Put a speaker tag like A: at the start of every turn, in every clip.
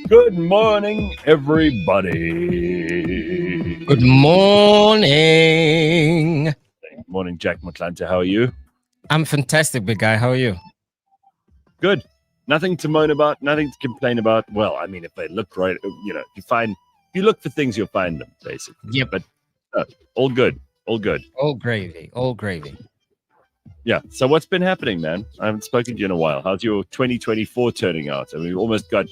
A: Good morning, everybody.
B: Good morning.
A: Good morning, Jack McClanta. How are you?
B: I'm fantastic, big guy. How are you?
A: Good. Nothing to moan about, nothing to complain about. Well, I mean, if they look right, if you look for things, you'll find them, basically.
B: Yep.
A: But all good, all good.
B: All gravy. All gravy.
A: Yeah. So what's been happening, man? I haven't spoken to you in a while. How's your 2024 turning out? I mean, we almost got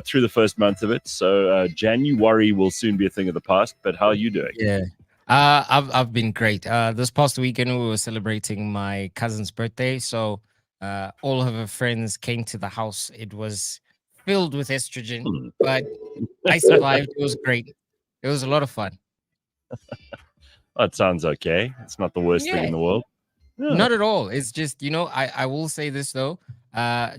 A: through the first month of it. So January will soon be a thing of the past. But how are you doing?
B: Yeah. I've been great. This past weekend we were celebrating my cousin's birthday, so all of her friends came to the house. It was filled with estrogen, but I survived. It was great. It was a lot of fun.
A: That sounds okay. It's not the worst thing in the world. Yeah.
B: Not at all. It's just, I will say this though.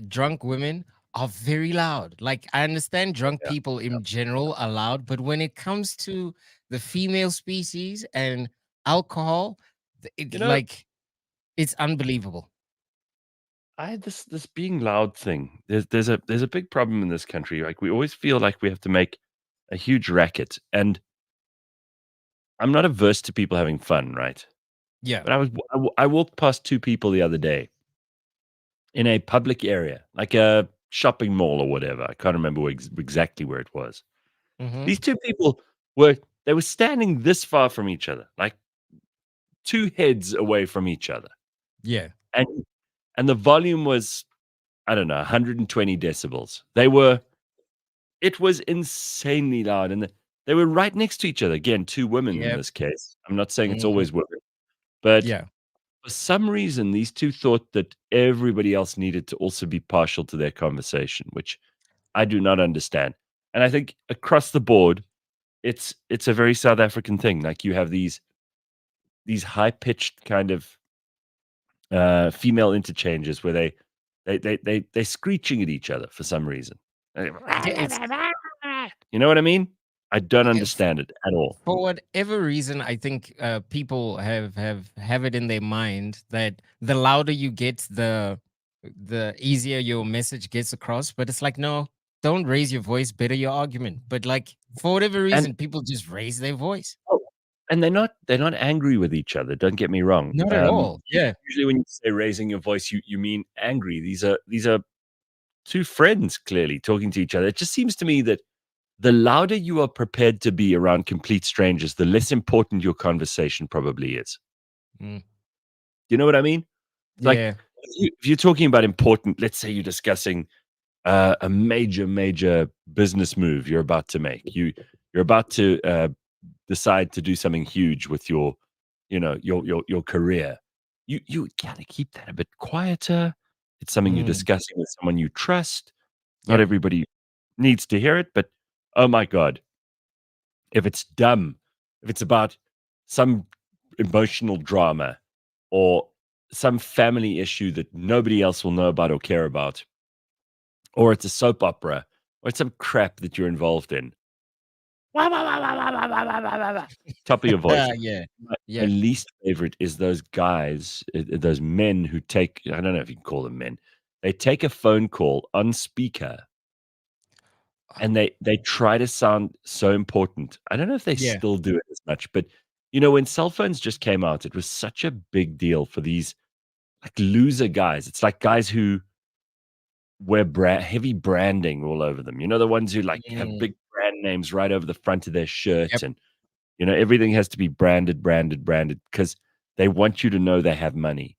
B: Drunk women are very loud. Like, I understand drunk people in general are loud, but when it comes to the female species and alcohol, it's unbelievable.
A: I had this being loud thing. There's a big problem in this country. Like, we always feel like we have to make a huge racket, and I'm not averse to people having fun, right?
B: Yeah.
A: But I walked past two people the other day in a public area, like a shopping mall or whatever. I can't remember exactly where it was.
B: Mhm.
A: These two people were standing this far from each other, like two heads away from each other.
B: Yeah.
A: And the volume was, I don't know, 120 decibels. It was insanely loud, and they were right next to each other. Again, two women in this case. I'm not saying it's always women, but
B: Yeah.
A: for some reason, these two thought that everybody else needed to also be partial to their conversation, which I do not understand. And I think across the board, it's a very South African thing. Like, you have these high pitched kind of female interchanges where they're screeching at each other for some reason. You know what I mean? I don't understand it at all.
B: For whatever reason, I think people have it in their mind that the louder you get, the easier your message gets across. But it's like, no, don't raise your voice, better your argument. But like, for whatever reason, people just raise their voice.
A: Oh, and they're not angry with each other. Don't get me wrong.
B: Not at all. Yeah.
A: Usually, when you say raising your voice, you mean angry. These are two friends clearly talking to each other. It just seems to me that the louder you are prepared to be around complete strangers, the less important your conversation probably is.
B: Mm.
A: You know what I mean? Like,
B: Yeah.
A: if you're talking about important, let's say you're discussing a major business move you're about to make. You're about to decide to do something huge with your career. You gotta keep that a bit quieter. It's something you're discussing with someone you trust. Not everybody needs to hear it, but oh my God, if it's dumb, if it's about some emotional drama or some family issue that nobody else will know about or care about, or it's a soap opera, or it's some crap that you're involved in. Top of your voice.
B: Yeah.
A: My least favorite is those guys, those men who take, I don't know if you can call them men. They take a phone call on speaker and they try to sound so important. I don't know if they still do it as much, but when cell phones just came out, it was such a big deal for these like loser guys. It's like guys who wear heavy branding all over them. The ones who like have big brand names right over the front of their shirt, and everything has to be branded because they want you to know they have money.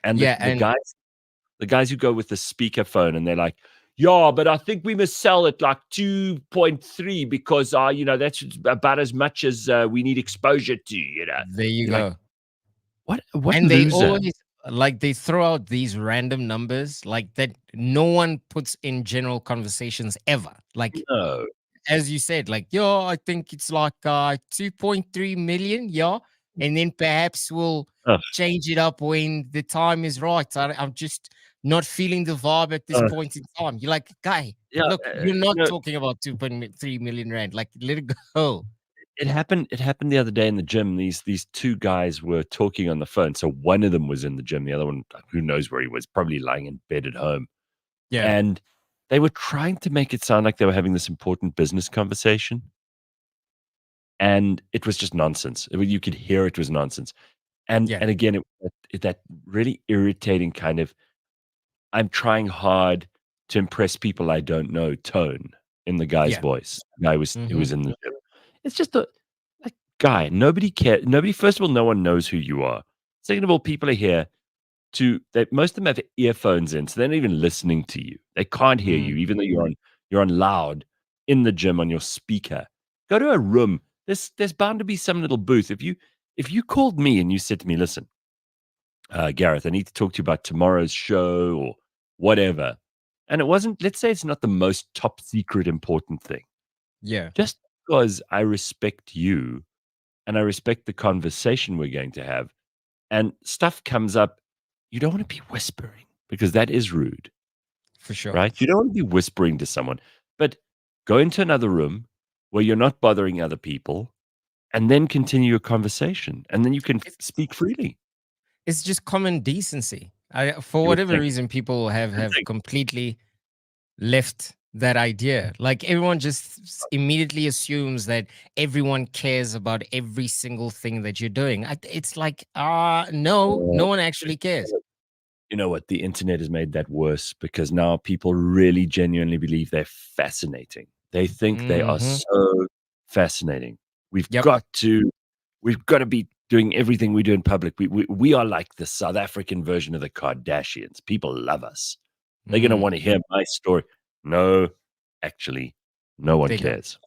A: And the guys who go with the speaker phone and they're like, yeah, but I think we must sell it like 2.3 because that's about as much as we need exposure to.
B: There you go.
A: Like, what
B: and
A: loser?
B: They always they throw out these random numbers like that no one puts in general conversations ever. Like,
A: No.
B: as you said, like, I think it's like 2.3 million, and then perhaps we'll change it up when the time is right. I'm just not feeling the vibe at this point in time. You're like, guy, look, you're not talking about 2.3 million rand. Like, let it go.
A: It happened the other day in the gym. These two guys were talking on the phone. So one of them was in the gym, the other one, who knows where he was, probably lying in bed at home.
B: Yeah.
A: And they were trying to make it sound like they were having this important business conversation, and it was just nonsense. You could hear it was nonsense.
B: Yeah.
A: And again, that really irritating kind of, "I'm trying hard to impress people I don't know" tone in the guy's
B: Yeah.
A: voice. The guy who
B: Mhm.
A: was in the gym. It's just a like, guy, nobody, first of all, no one knows who you are. Second of all, people are here most of them have earphones in, so they're not even listening to you. They can't hear
B: Mm.
A: you, even though you're on loud in the gym on your speaker. Go to a room. There's bound to be some little booth. If you called me and you said to me, "Listen, Gareth, I need to talk to you about tomorrow's show," or whatever, and it wasn't, let's say it's not the most top secret important thing.
B: Yeah.
A: Just because I respect you and I respect the conversation we're going to have, and stuff comes up, you don't want to be whispering because that is rude,
B: For sure.
A: right? You don't want to be whispering to someone, but go into another room where you're not bothering other people and then continue your conversation, and then you can
B: It's
A: speak freely.
B: it's just common decency. For
A: You would
B: whatever
A: think.
B: reason, people have
A: You would think.
B: completely left that idea. Like everyone just immediately assumes that everyone cares about every single thing that you're doing. It's like, no,
A: Uh,
B: no one actually cares.
A: You know what? The internet has made that worse because now people really genuinely believe they're fascinating. They think they are
B: Hmm.
A: so fascinating. We've
B: Yep.
A: got to we've got to be doing everything we do in public. We are like the South African version of the Kardashians. People love us. They're gonna
B: Mm,
A: wanna hear my story. No, actually, no one
B: they don't.
A: cares.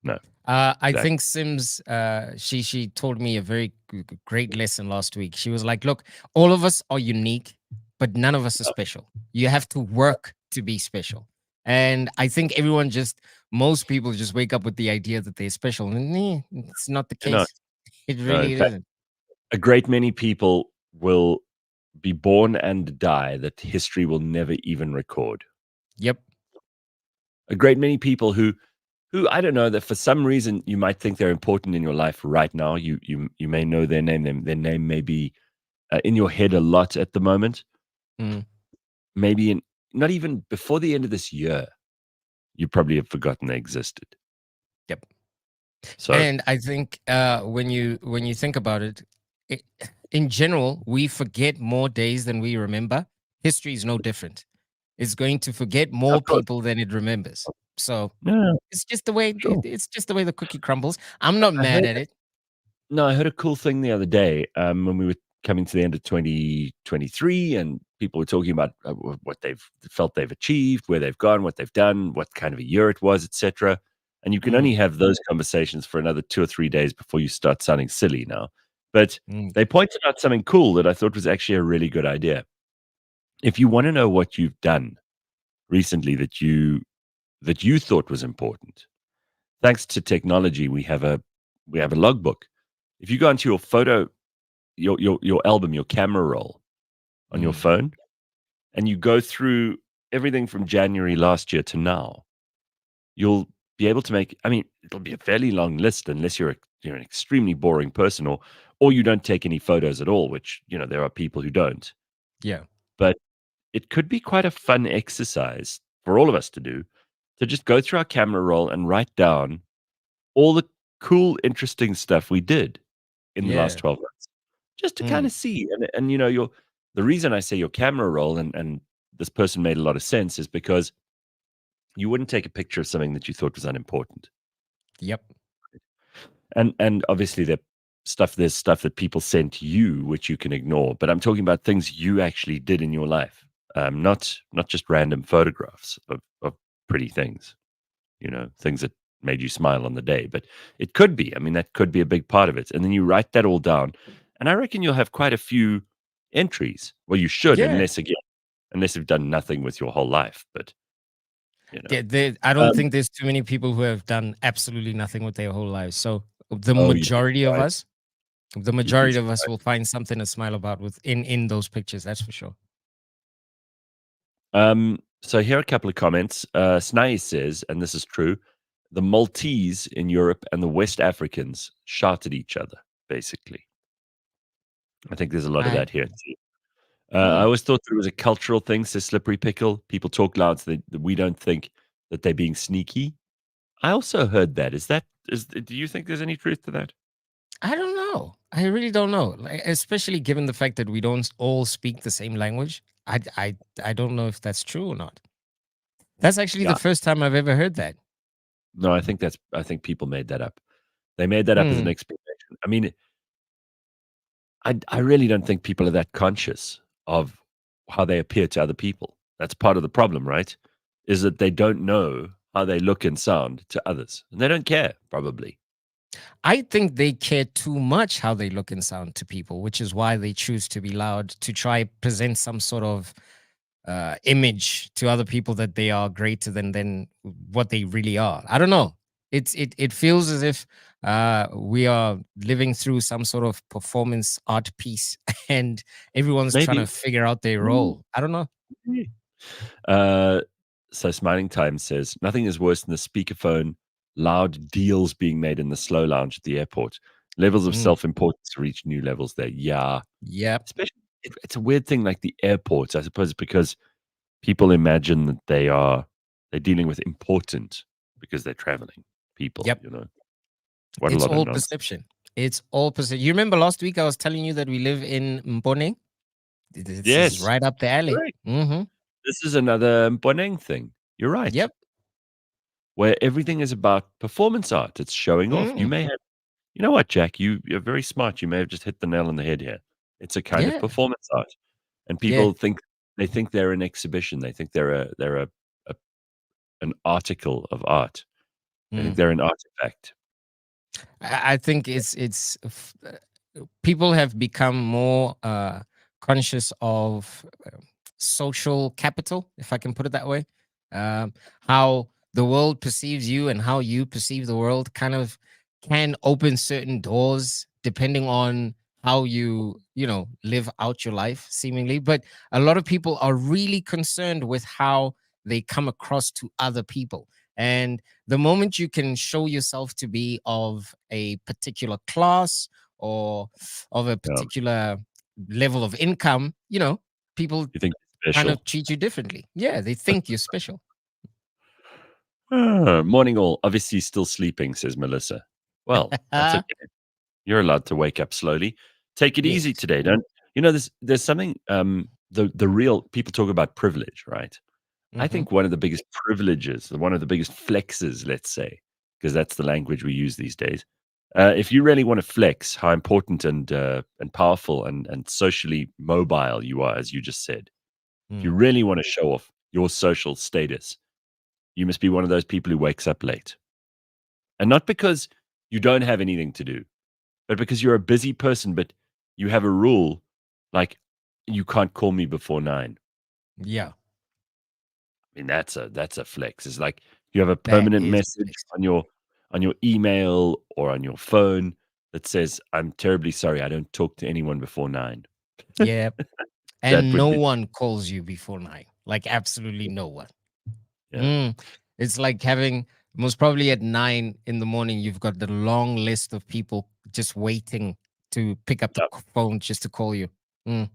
A: No,
B: I
A: exactly.
B: think Sims, she told me a very great lesson last week. She was like, "Look, all of us are unique, but none of us are special. You have to work to be special." And I think most people just wake up with the idea that they're special, and it's not the
A: You know,
B: case. It
A: no, in
B: really
A: fact,
B: isn't.
A: a great many people will be born and die that history will never even record.
B: Yep.
A: A great many people who I don't know, that for some reason you might think they're important in your life right now. You may know their name. Their name may be in your head a lot at the moment.
B: Mm,
A: Maybe in not even before the end of this year, you probably have forgotten they existed.
B: yep.
A: So
B: And I think when you think about it, in general, we forget more days than we remember. History is no different. It's going to forget more
A: of course,
B: people than it remembers. So
A: yeah,
B: it's just the way
A: sure.
B: it's just the way the cookie crumbles. I'm not
A: I
B: mad
A: heard
B: at it.
A: No, I heard a cool thing the other day, when we were coming to the end of 2023, and people were talking about what they've felt they've achieved, where they've gone, what they've done, what kind of a year it was, etc. And you can
B: Mm,
A: only have those conversations for another 2 or 3 days before you start sounding silly now. But
B: mm,
A: they pointed out something cool that I thought was actually a really good idea. If you want to know what you've done recently that you thought was important, thanks to technology, we have a logbook. If you go into your photo your album, your camera roll on your
B: mm.
A: phone, and you go through everything from January last year to now, you'll be able to make, I mean, it'll be a fairly long list unless you're an extremely boring person, or you don't take any photos at all, which, there are people who don't.
B: Yeah.
A: But it could be quite a fun exercise for all of us to do, to just go through our camera roll and write down all the cool, interesting stuff we did in the last
B: Yeah.
A: 12 months. Just to
B: Mm,
A: kinda see, and, your the reason I say your camera roll, and this person made a lot of sense, is because you wouldn't take a picture of something that you thought was unimportant.
B: yep.
A: And obviously there's stuff that people sent you which you can ignore, but I'm talking about things you actually did in your life, not just random photographs of pretty things, things that made you smile on the day, but it could be, I mean, that could be a big part of it, and then you write that all down, and I reckon you'll have quite a few entries. Well, you should,
B: Yeah.
A: unless you've done nothing with your whole life, but, you know.
B: I don't
A: Um
B: think there's too many people who have done absolutely nothing with their whole lives. So the
A: Oh, you'd be
B: majority of
A: surprised.
B: us, the
A: You'd be
B: majority of us
A: surprised.
B: will find something to smile about in those pictures. That's for sure.
A: So here are a couple of comments. Snai says, and this is true, the Maltese in Europe and the West Africans shot at each other, basically. I think there's a lot of
B: I
A: that here too. I
B: Hmm.
A: always thought that it was a cultural thing, says Slippery Pickle. People talk loud so that we don't think that they're being sneaky. I also heard that. Do you think there's any truth to that?
B: I don't know. I really don't know. Like, especially given the fact that we don't all speak the same language. I don't know if that's true or not. That's actually the
A: Yeah.
B: first time I've ever heard that.
A: No, I think people made that up. They made that up as an
B: Hmm.
A: explanation. I mean, I really don't think people are that conscious of how they appear to other people. That's part of the problem, right? Is that they don't know how they look and sound to others, and they don't care, probably.
B: I think they care too much how they look and sound to people, which is why they choose to be loud to try present some sort of image to other people that they are greater than what they really are. I don't know. It feels as if we are living through some sort of performance art piece, and everyone's trying to
A: Maybe.
B: figure out their
A: Mm,
B: role. I don't know.
A: maybe. Uh, so Smiling Time says, "Nothing is worse than the speakerphone loud deals being made in the slow lounge at the airport. Levels of
B: Mm,
A: self-importance reach new levels there." Yeah.
B: yep.
A: Especially it's a weird thing like the airports, I suppose, because people imagine that they're dealing with important because they're traveling people,
B: Yep.
A: you know? What a
B: It's
A: lot of
B: all
A: nonsense.
B: perception. It's all perception. You remember last week I was telling you that we live in Mbone? This is
A: Yes,
B: right up the alley.
A: correct.
B: Hmm.
A: This is another Mponeng thing. You're right.
B: Yep.
A: Where everything is about performance art. It's showing off.
B: Mm,
A: You know what, Jack? You're very smart. You may have just hit the nail on the head here. It's a kind of
B: yeah.
A: performance art. And
B: Yeah.
A: people think they're an exhibition. They think a an article of art. They think
B: Mm.
A: they're an artifact.
B: I think people have become more conscious of social capital, if I can put it that way. How the world perceives you and how you perceive the world kind of can open certain doors depending on how you live out your life, seemingly. But a lot of people are really concerned with how they come across to other people. And the moment you can show yourself to be of a particular class or of a
A: Yeah.
B: particular level of income, people
A: You think it's
B: kind
A: special.
B: of treat you differently. Yeah, they think you're special.
A: Ah, morning all. Obviously still sleeping, says Melissa. Well, that's okay. You're allowed to wake up slowly. Take it easy
B: Yes.
A: today. Don't there's something the real people talk about privilege, right? I
B: Hmm.
A: think one of the biggest privileges, one of the biggest flexes, let's say, because that's the language we use these days. If you really want to flex how important and powerful and socially mobile you are, as you just said, if you
B: Mm.
A: really want to show off your social status, you must be one of those people who wakes up late. And not because you don't have anything to do, but because you're a busy person, but you have a rule like you can't call me before 9.
B: Yeah,
A: I mean, that's a flex. It's like you have a
B: that
A: permanent
B: is
A: message
B: fixed.
A: on your email or on your phone that says, "I'm terribly sorry, I don't talk to anyone before 9."
B: Yeah.
A: That
B: And
A: would
B: no
A: be
B: one calls you before 9. Like absolutely no one.
A: yeah.
B: Mm. It's like having most probably at 9 in the morning, you've got the long list of people just waiting to pick up the
A: Yeah.
B: phone just to call you. Mm.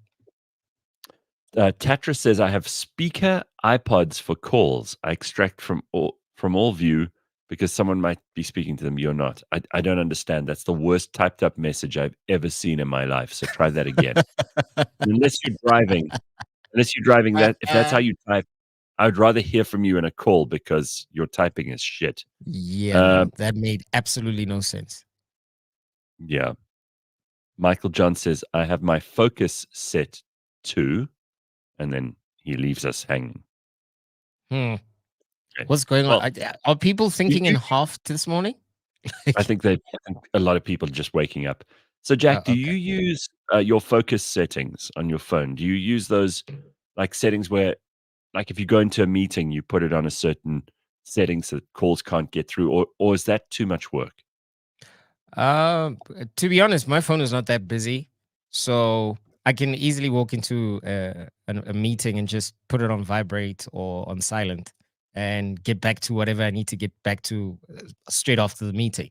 A: Tatra says, "I have speaker iPods for calls. I extract from all view because someone might be speaking to them. You're not. I don't understand. That's the worst typed up message I've ever seen in my life. So try that again. Unless you're driving, that if that's how you type, I would rather hear from you in a call because your typing is shit."
B: Yeah,
A: Um,
B: no, that made absolutely no sense.
A: yeah. Michael John says, "I have my focus set to," and then he leaves us hanging.
B: Hmm.
A: Okay.
B: What's going on?
A: Well,
B: Are people
A: do
B: thinking in
A: you
B: half this morning? Like,
A: I think a lot of people are just waking up. So, Jack, do
B: okay.
A: you use, your focus settings on your phone? Do you use those, like, settings where, like, if you go into a meeting, you put it on a certain setting so that calls can't get through, or is that too much work?
B: To be honest, my phone is not that busy, so I can easily walk into a meeting and just put it on vibrate or on silent and get back to whatever I need to get back to straight after the meeting.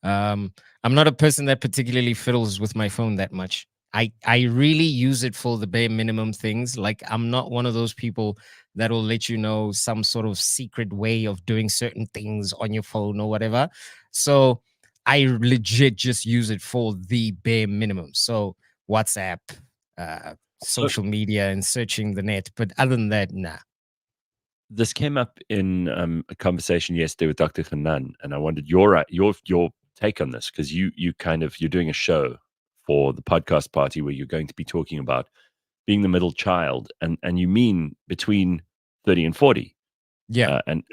B: Um, I'm not a person that particularly fiddles with my phone that much. I really use it for the bare minimum things. Like, I'm not one of those people that will let you know some sort of secret way of doing certain things on your phone or whatever. So I legit just use it for the bare minimum. So WhatsApp,
A: So
B: social media, and searching the net. But other than that, nah.
A: this came up in a conversation yesterday with Dr. Hanan, and I wondered your take on this, because you're doing a show for the podcast party where you're going to be talking about being the middle child, and you mean between 30 and 40.
B: Yeah.
A: And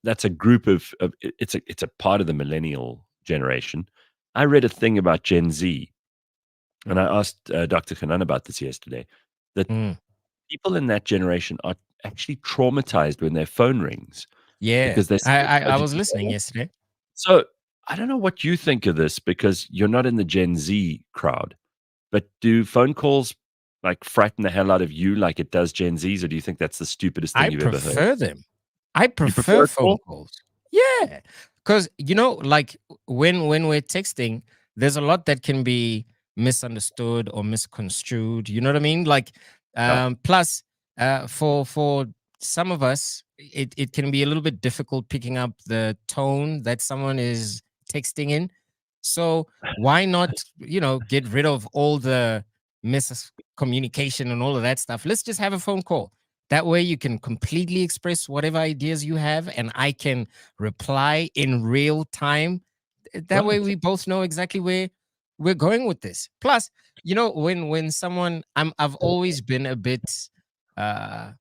A: that's a group of it's a part of the millennial generation. I read a thing about Gen Z, and I asked Dr. Hanan about this yesterday, that
B: Mm.
A: people in that generation are actually traumatized when their phone rings
B: Yeah.
A: because they're so
B: I was listening
A: digitally.
B: yesterday.
A: So I don't know what you think of this, because you're not in the Gen Z crowd, but do phone calls like frighten the hell out of you like it does Gen Zs, or do you think that's the stupidest thing
B: I
A: you've ever heard?
B: prefer them. I
A: You prefer
B: prefer
A: a
B: phone
A: call?
B: calls. Yeah. Because, like, when we're texting, there's a lot that can be misunderstood or misconstrued. You know what I mean? Like,
A: Yeah.
B: plus, for some of us, it can be a little bit difficult picking up the tone that someone is texting in. So why not, get rid of all the miscommunication and all of that stuff? Let's just have a phone call. That way you can completely express whatever ideas you have, and I can reply in real time. That way
A: Right.
B: we both know exactly where we're going with this. Plus, when someone I've always been a bit uh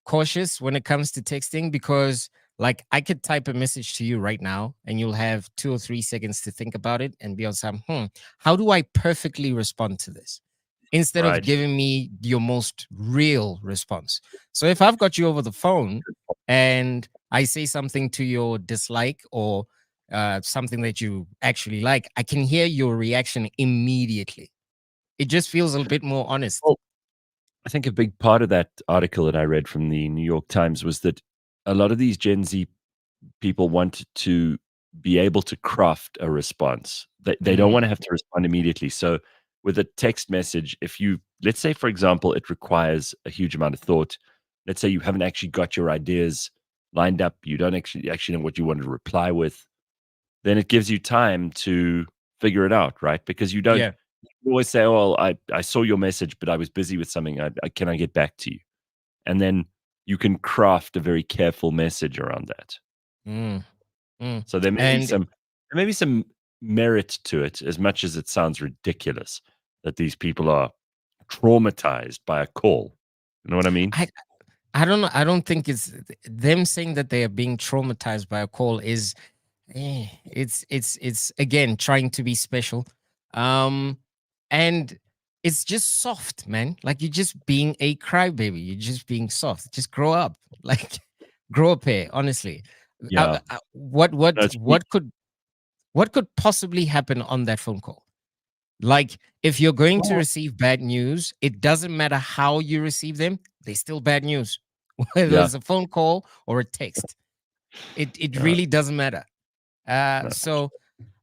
B: cautious when it comes to texting, because, like, I could type a message to you right now and you'll have 2 or 3 seconds to think about it and be able to say, how do I perfectly respond to this? Instead of
A: Right.
B: giving me your most real response. So if I've got you over the phone and I say something to your dislike, or something that you actually like, I can hear your reaction immediately. It just feels a bit more honest.
A: Well, I think a big part of that article that I read from the New York Times was that a lot of these Gen Z people want to be able to craft a response. They don't want to
B: Mm,
A: have to respond immediately. So with a text message, if you, let's say, for example, it requires a huge amount of thought. Let's say you haven't actually got your ideas lined up. You don't actually know what you want to reply with. Then it gives you time to figure it out, right? Because
B: yeah.
A: you always say, "Oh, well, I saw your message, but I was busy with something. Can I get back to you?" And then you can craft a very careful message around that.
B: Mm, mm.
A: So
B: And
A: there may be some merit to it, as much as it sounds ridiculous that these people are traumatized by a call. You know what I mean?
B: I I don't know. I don't think it's them saying that they are being traumatized by a call is it's again trying to be special. Um and it's just soft, man. Like, you're just being a crybaby. You're just being soft. Just grow up. Like, grow up here, honestly.
A: Yeah.
B: What
A: No,
B: what
A: it's me.
B: what could possibly happen on that phone call? Like, if you're going to
A: Well,
B: receive bad news, it doesn't matter how you receive them, they still bad news. Whether
A: yeah.
B: it's a phone call or a text. It
A: No,
B: really doesn't matter.
A: no.
B: So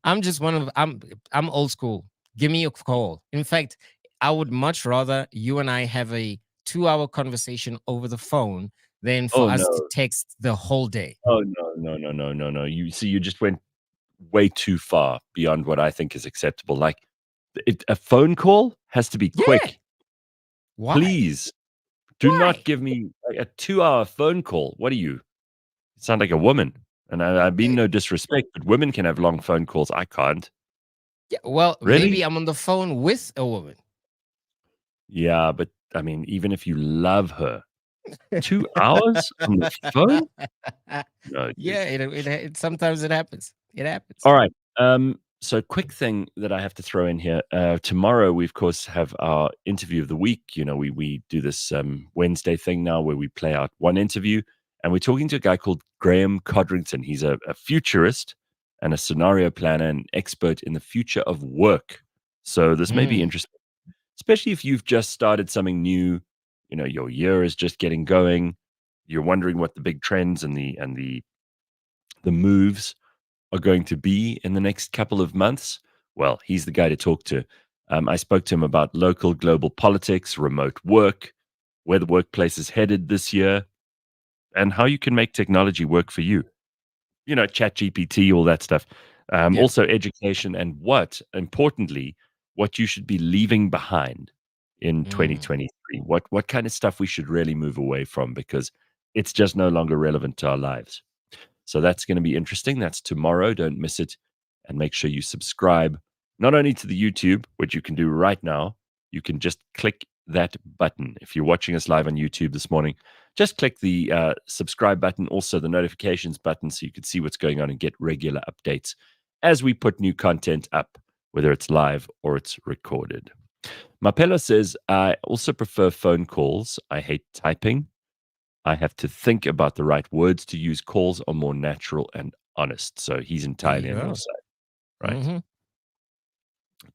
B: I'm just one of I'm old school. Give me a call. In fact, I would much rather you and I have a 2-hour conversation over the phone than
A: Oh,
B: for us to
A: no.
B: text the whole day.
A: Oh, no, no, no, no, no, no. You see, you just went way too far beyond what I think is acceptable. Like, a phone call has to be
B: Yeah.
A: quick.
B: Why?
A: Please do not
B: Why?
A: give me a 2-hour phone call. What are you? You sound like a woman. And I mean
B: Eh,
A: no disrespect, but women can have long phone calls. I can't.
B: Yeah, well,
A: Really?
B: maybe I'm on the phone with a woman.
A: Yeah, but I mean, even if you love her, 2 hours on the phone? No, dude.
B: Yeah, sometimes it happens. It happens.
A: All right. So quick thing that I have to throw in here. Tomorrow, we of course have our interview of the week. You know, we do this Wednesday thing now where we play out one interview, and we're talking to a guy called Graham Codrington. He's a futurist and a scenario planner and expert in the future of work. So this may be
B: Mm,
A: interesting, especially if you've just started something new. You know, your year is just getting going. You're wondering what the big trends and the moves are going to be in the next couple of months. Well, he's the guy to talk to. I spoke to him about local, global politics, remote work, where the workplace is headed this year, and how you can make technology work for you. Chat GPT, all that stuff.
B: Yep.
A: Also education and importantly, what you should be leaving behind in
B: Mm.
A: 2023. What kind of stuff we should really move away from because it's just no longer relevant to our lives. So that's going to be interesting. That's tomorrow. Don't miss it. And make sure you subscribe not only to the YouTube, which you can do right now, you can just click that button. If you're watching us live on YouTube this morning, just click the subscribe button, also the notifications button, so you can see what's going on and get regular updates as we put new content up, whether it's live or it's recorded. Mapelo says, I also prefer phone calls. I hate typing. I have to think about the right words to use. Calls are more natural and honest. So he's
B: There
A: entirely
B: you
A: on your
B: go.
A: side, right?
B: Hmm.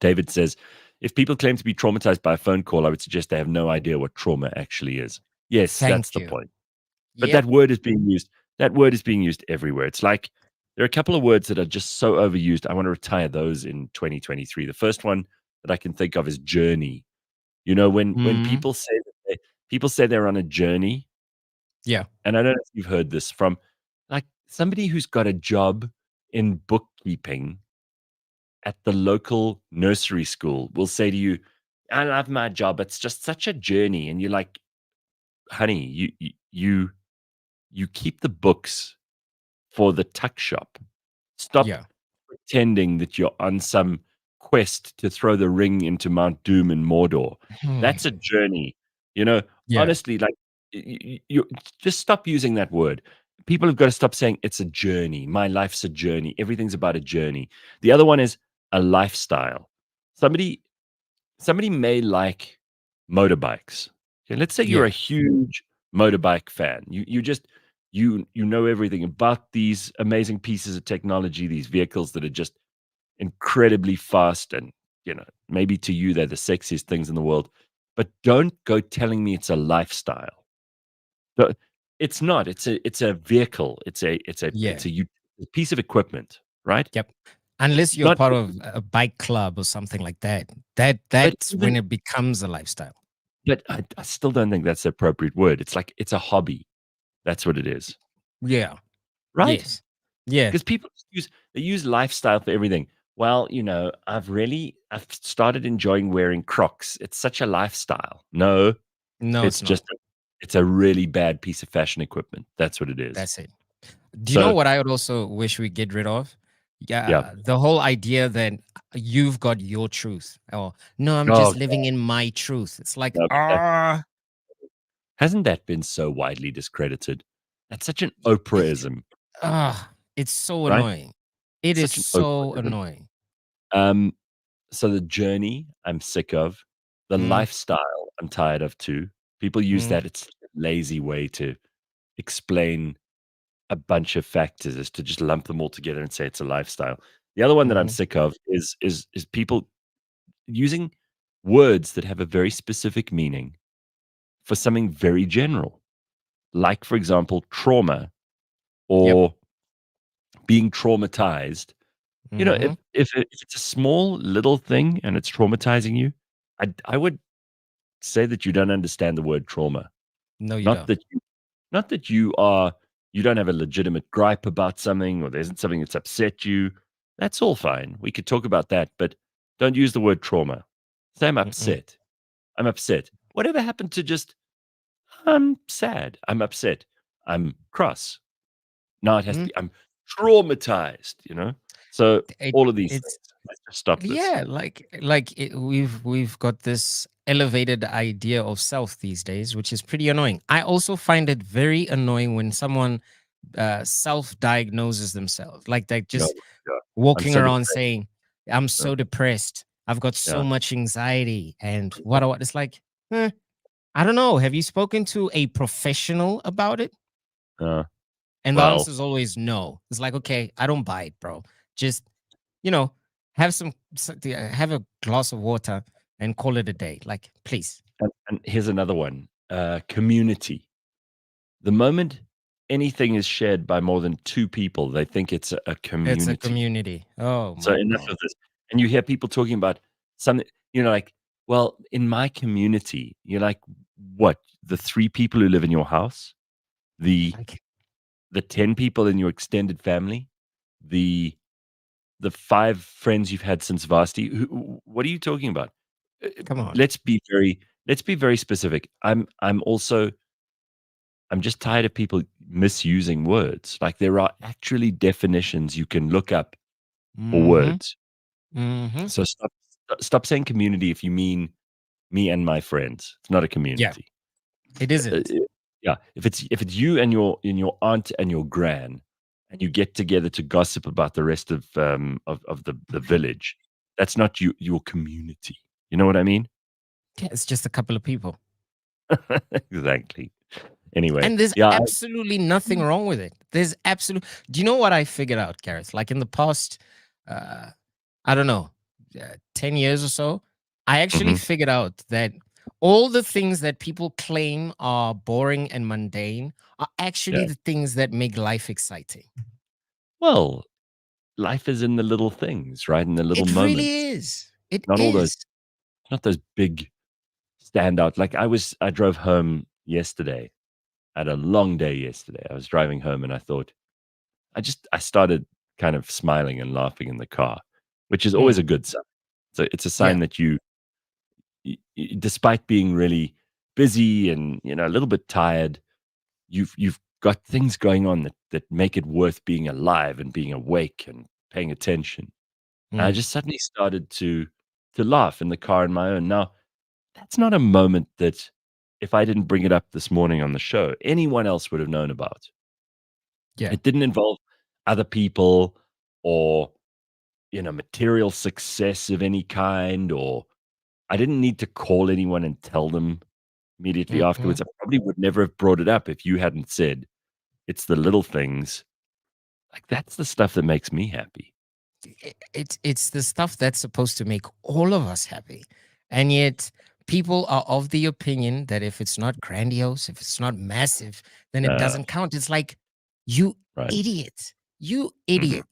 A: David says, if people claim to be traumatized by a phone call, I would suggest they have no idea what trauma actually is. Yes, that's
B: Thank
A: the
B: you.
A: point. But that
B: Yep.
A: word is being used. That word is being used everywhere. It's like there are a couple of words that are just so overused. I want to retire those in 2023. The first one that I can think of is journey. When
B: Hmm.
A: people say they're on a journey,
B: Yeah.
A: and I don't know if you've heard this from like somebody who's got a job in bookkeeping at the local nursery school will say to you, I love my job. It's just such a journey. And you're like, honey, you keep the books for the tuck shop. Stop
B: Yeah.
A: pretending that you're on some quest to throw the ring into Mount Doom and Mordor.
B: Hmm.
A: That's a journey. You know,
B: Yeah.
A: honestly, like you just stop using that word. People have got to stop saying it's a journey. My life's a journey. Everything's about a journey. The other one is a lifestyle. Somebody somebody may like motorbikes. Okay, let's say you're a
B: Yeah.
A: huge motorbike fan. You just you know everything about these amazing pieces of technology, these vehicles that are just incredibly fast and maybe to you they're the sexiest things in the world. But don't go telling me it's a lifestyle. The- It's not. It's a vehicle.
B: Yeah.
A: A piece of equipment, right?
B: Yep. Unless you're
A: Not
B: part of a bike club or something like that.
A: but
B: That's when
A: even
B: it becomes a lifestyle.
A: but I still don't think that's the appropriate word. It's like it's a hobby. That's what it is,
B: Yeah.
A: right?
B: Yes. Yeah.
A: Because people use lifestyle for everything. Well, I've started enjoying wearing Crocs. It's such a lifestyle. No,
B: No,
A: it's
B: it's not.
A: it's a really bad piece of fashion equipment. That's what it is.
B: That's it. Do you know
A: So,
B: what I would also wish we get rid of?
A: yeah.
B: Yeah, the whole idea that you've got your truth. Or no, I'm
A: Oh,
B: just living in my truth. It's like,
A: no, but hasn't that been so widely discredited? That's such an
B: it,
A: Oprahism,
B: it's so
A: right?
B: annoying. It
A: It's
B: is
A: such an
B: so
A: Oprahism.
B: annoying.
A: Um, so the journey, I'm sick of. The
B: Mm,
A: lifestyle, I'm tired of too. People use
B: mm,
A: that. It's a lazy way to explain a bunch of factors is to just lump them all together and say it's a lifestyle. The other one that I'm
B: mhm.
A: sick of is people using words that have a very specific meaning for something very general. Like, for example, trauma
B: Yep.
A: or being traumatized.
B: Mhm.
A: If it's a small little thing and it's traumatizing you, I would say that you don't understand the word trauma.
B: No, you
A: Not
B: don't.
A: that you not that you don't have a legitimate gripe about something or there isn't something that's upset you. That's all fine. We could talk about that, but don't use the word trauma. Say I'm
B: Mm-mm.
A: upset. I'm upset. Whatever happened to just I'm sad. I'm upset. I'm cross. No, it has to
B: Mm.
A: be I'm traumatized? So
B: It,
A: all of these
B: it's
A: things. Let's just stop this.
B: yeah, we've got this elevated idea of self these days, which is pretty annoying. I also find it very annoying when someone self-diagnoses themselves, like they're
A: Yeah,
B: just
A: yeah. I'm
B: walking
A: so
B: around
A: depressed.
B: saying, "I'm
A: Yeah,
B: so depressed. I've got so
A: yeah,
B: much anxiety," and what? It's like, eh, I don't know. Have you spoken to a professional about it?
A: yeah.
B: And the
A: Well,
B: answer is always no. It's like, okay, I don't buy it, bro. Just you know, have a glass of water and call it a day. Like, please.
A: and here's another one. Community. The moment anything is shared by more than 2 people, they think it's a
B: It's a
A: community.
B: community. Oh
A: So
B: my
A: enough
B: man.
A: of this. And you hear people talking about something. like, well, in my community, you're like, what? The 3 people who live in your house? The
B: Like,
A: the 10 people in your extended family? The the 5 friends you've had since varsity? What are you talking about? Uh,
B: come on.
A: let's be very specific. I'm just tired of people misusing words. Like, there are actually definitions you can look up for
B: Mhm.
A: words.
B: Mhm.
A: So stop saying community if you mean me and my friends. It's not a
B: Yeah,
A: community.
B: it
A: Uh,
B: isn't.
A: yeah, if it's you and your aunt and your gran, and you get together to gossip about the rest of the village, that's not your community. You know what I mean?
B: Yeah, it's just a couple of people.
A: Exactly. Anyway,
B: And there's
A: yeah,
B: absolutely nothing wrong with it. There's absolute Do you know what I figured out, Gareth? Like in the past, uh, I don't know, 10 years or so, I actually
A: mhm,
B: figured out that all the things that people claim are boring and mundane are actually
A: yeah.
B: the things that make life exciting.
A: Well, life is in the little things, right? In the little
B: It really
A: moments.
B: is. It
A: Not all those
B: is.
A: not those big standout. Like, I drove home yesterday. I had a long day yesterday. I was driving home and I thought, I started kind of smiling and laughing in the car, which is always a
B: Mm,
A: good sign. So it's a
B: yeah.
A: sign that despite being really busy and, a little bit tired, you've got things going on that make it worth being alive and being awake and paying attention. And I
B: Mm,
A: just suddenly started to laugh in the car on my own. Now, that's not a moment that, if I didn't bring it up this morning on the show, anyone else would have known about.
B: yeah.
A: It didn't involve other people, or, material success of any kind, or I didn't need to call anyone and tell them immediately
B: Mhm.
A: afterwards. I probably would never have brought it up if you hadn't said, "It's the little things." Like, that's the stuff that makes me happy.
B: It's the stuff that's supposed to make all of us happy, and yet people are of the opinion that if it's not grandiose, if it's not massive, then it
A: Uh,
B: doesn't count. It's like, you
A: right.
B: idiot, you
A: Mhm.
B: idiot.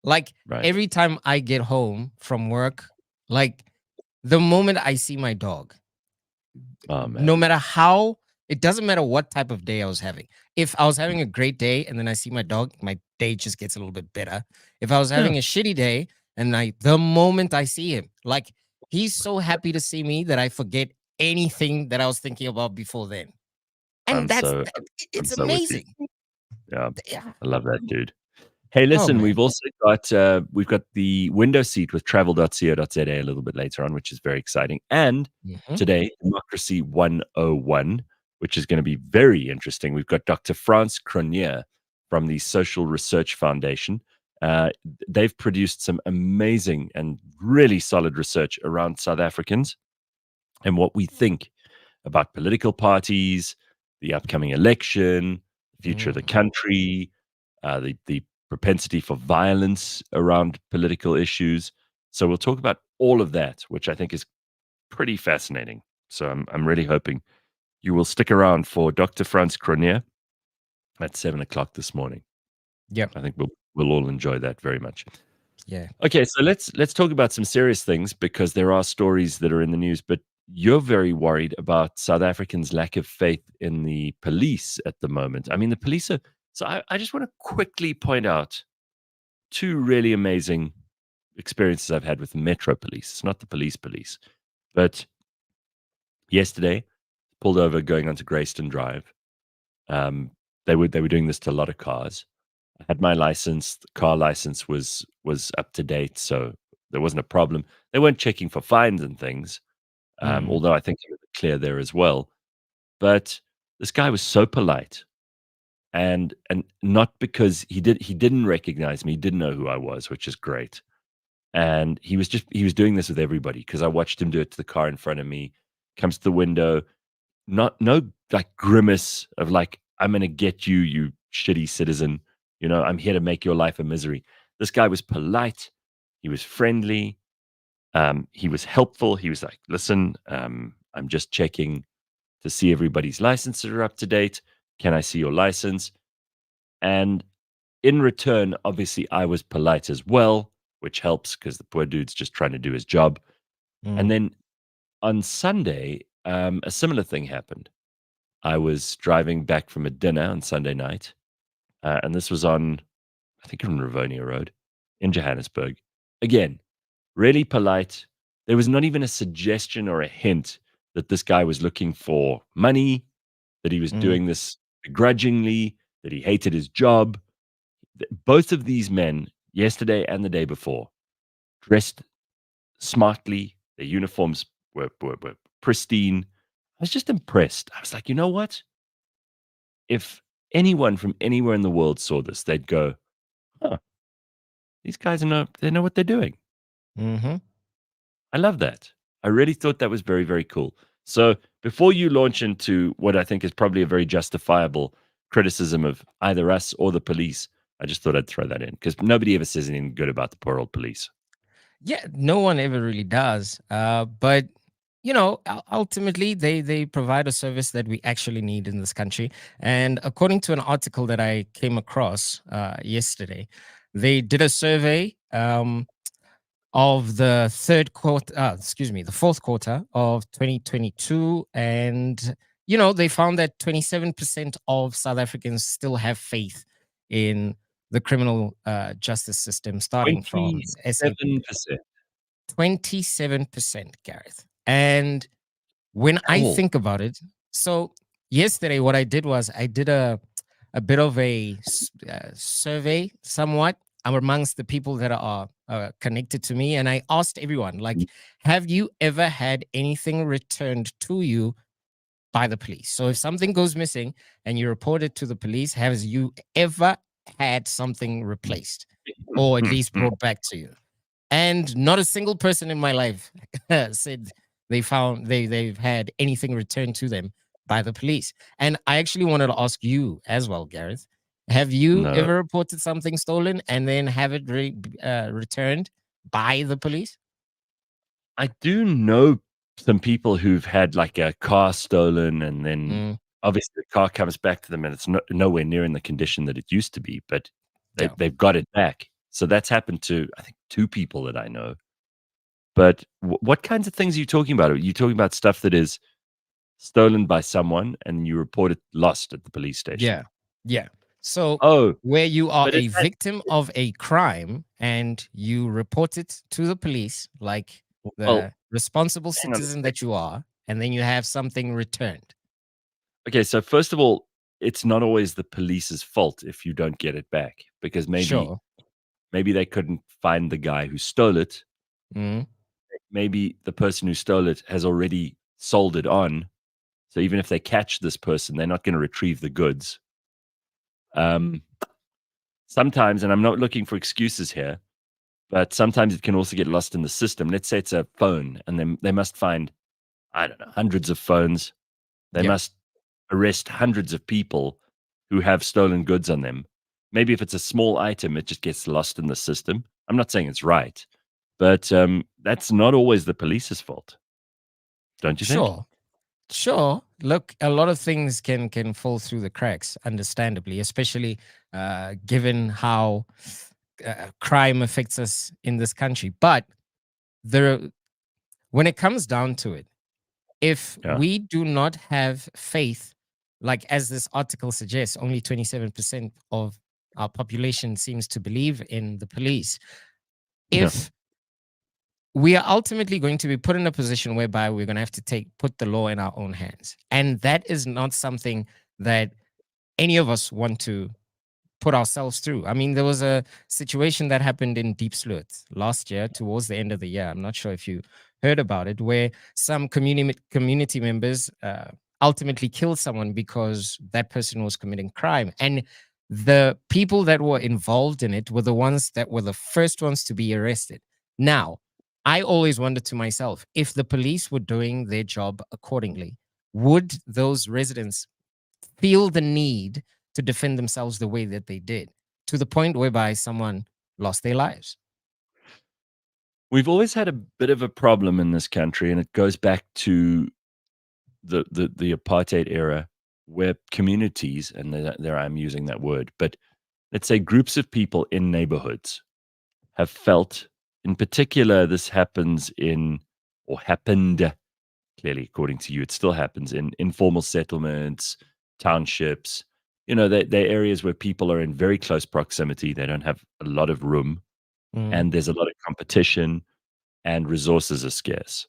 B: Like
A: Right.
B: every time I get home from work, like the moment I see my dog,
A: Oh,
B: no
A: man.
B: matter how, it doesn't matter what type of day I was having. If I was having a great day and then I see my dog, my day just gets a little bit better. If I was
A: Yeah.
B: having a shitty day and the moment I see him, like he's so happy to see me that I forget anything that I was thinking about before then. And
A: I'm so I'm
B: it's
A: so with you.
B: amazing.
A: Yeah.
B: Yeah.
A: I love that, dude. Hey,
B: Oh
A: listen,
B: man.
A: we've got the window seat with travel.co.za a little bit later on, which is very exciting. And
B: Mhm.
A: today, Democracy 101, which is going to be very interesting. We've got Dr. Frans Cronje from the Social Research Foundation. They've produced some amazing and really solid research around South Africans and what we think about political parties, the upcoming election, the future of the
B: Mm.
A: country, the propensity for violence around political issues. So we'll talk about all of that, which I think is pretty fascinating. So I'm really hoping you will stick around for Dr. Frans Cronje at 7 o'clock this morning.
B: Yep.
A: I think we'll all enjoy that very much.
B: Yeah.
A: Okay, so let's talk about some serious things, because there are stories that are in the news, but you're very worried about South Africans' lack of faith in the police at the moment. I mean, the police are. So I just want to quickly point out two really amazing experiences I've had with the Metro Police. It's not the police, but yesterday pulled over going onto Grayston Drive. Um, they were doing this to a lot of cars. I had my license. The car license was up to date, so there wasn't a problem. They weren't checking for fines and things,
B: Mm.
A: although I think it was clear there as well. But this guy was so polite, and not because he didn't recognize me, he didn't know who I was, which is great. And he was doing this with everybody, because I watched him do it to the car in front of me. Comes to the window, not no like grimace of like, "I'm gonna get you, you shitty citizen. I'm here to make your life a misery." This guy was polite. He was friendly. He was helpful. He was like, "Listen, I'm just checking to see everybody's licenses are up to date. Can I see your license?" And in return, obviously, I was polite as well, which helps because the poor dude's just trying to do his job. And
B: Mm.
A: then On Sunday, a similar thing happened. I was driving back from a dinner on Sunday night, and this was on, I think, on Rivonia Road in Johannesburg. Again, really polite. There was not even a suggestion or a hint that this guy was looking for money, that he was
B: Mm,
A: doing this begrudgingly, that he hated his job. Both of these men, yesterday and the day before, dressed smartly. Their uniforms were pristine. I was just impressed. I was like, you know what? If anyone from anywhere in the world saw this, they'd go, "Huh, these guys they know what they're doing."
B: mhm.
A: I love that. I really thought that was very, very cool. So before you launch into what I think is probably a very justifiable criticism of either us or the police, I just thought I'd throw that in because nobody ever says anything good about the poor old police.
B: Yeah, no one ever really does. But ultimately, they provide a service that we actually need in this country. And according to an article that I came across yesterday, they did a survey of the the fourth quarter of 2022, and they found that 27% of South Africans still have faith in the criminal justice system, starting from SAP.
A: 27%.
B: 27%, Gareth. And when I
A: Ow.
B: think about it, so yesterday, what I did was I did a bit of a survey, somewhat amongst the people that are connected to me, and I asked everyone, like, have you ever had anything returned to you by the police? So if something goes missing and you report it to the police, has you ever had something replaced or at least brought back to you? And not a single person in my life said they've had anything returned to them by the police. And I actually wanted to ask you as well, Gareth. Have you
A: No.
B: ever reported something stolen and then have it returned by the police?
A: I do know some people who've had, like, a car stolen, and then
B: Mm,
A: obviously the car comes back to them, and it's nowhere near in the condition that it used to be, but
B: yeah.
A: they've got it back. So that's happened to, I think, 2 people that I know. But what kinds of things are you talking about? Are you talking about stuff that is stolen by someone and you report it lost at the police station?
B: Yeah. Yeah. So
A: Oh,
B: where you are
A: but
B: a
A: is that
B: victim of a crime and you report it to the police, like
A: well,
B: the responsible
A: hang on a
B: citizen that
A: second.
B: you are, and then you have something returned.
A: Okay, so first of all, it's not always the police's fault if you don't get it back, because maybe
B: Sure.
A: maybe they couldn't find the guy who stole it.
B: Mhm.
A: Maybe the person who stole it has already sold it on. So even if they catch this person, they're not gonna retrieve the goods. Um, Sometimes, and I'm not looking for excuses here, but sometimes it can also get lost in the system. Let's say it's a phone, and then they must find, I don't know, hundreds of phones. They
B: Yeah.
A: must arrest hundreds of people who have stolen goods on them. Maybe if it's a small item, it just gets lost in the system. I'm not saying it's right, but that's not always the police's fault, don't you think?
B: Sure. Sure. Look, a lot of things can fall through the cracks, understandably, especially given how crime affects us in this country. But there, when it comes down to it, if
A: Yeah.
B: we do not have faith, like as this article suggests, only 27% of our population seems to believe in the police.
A: Yeah.
B: If we are ultimately going to be put in a position whereby we're going to have to put the law in our own hands, and that is not something that any of us want to put ourselves through. I mean, there was a situation that happened in Deep Sloot last year, towards the end of the year. I'm not sure if you heard about it, where some community members ultimately killed someone because that person was committing crime, and the people that were involved in it were the ones that were the first ones to be arrested. Now, I always wonder to myself, if the police were doing their job accordingly, would those residents feel the need to defend themselves the way that they did, to the point whereby someone lost their lives?
A: We've always had a bit of a problem in this country, and it goes back to the apartheid era, where communities, and there I'm using that word, but let's say groups of people in neighborhoods have felt, in particular, this happens in, or happened clearly, according to you, it still happens in informal settlements, townships. They're areas where people are in very close proximity. They don't have a lot of room,
B: Mm,
A: and there's a lot of competition, and resources are scarce.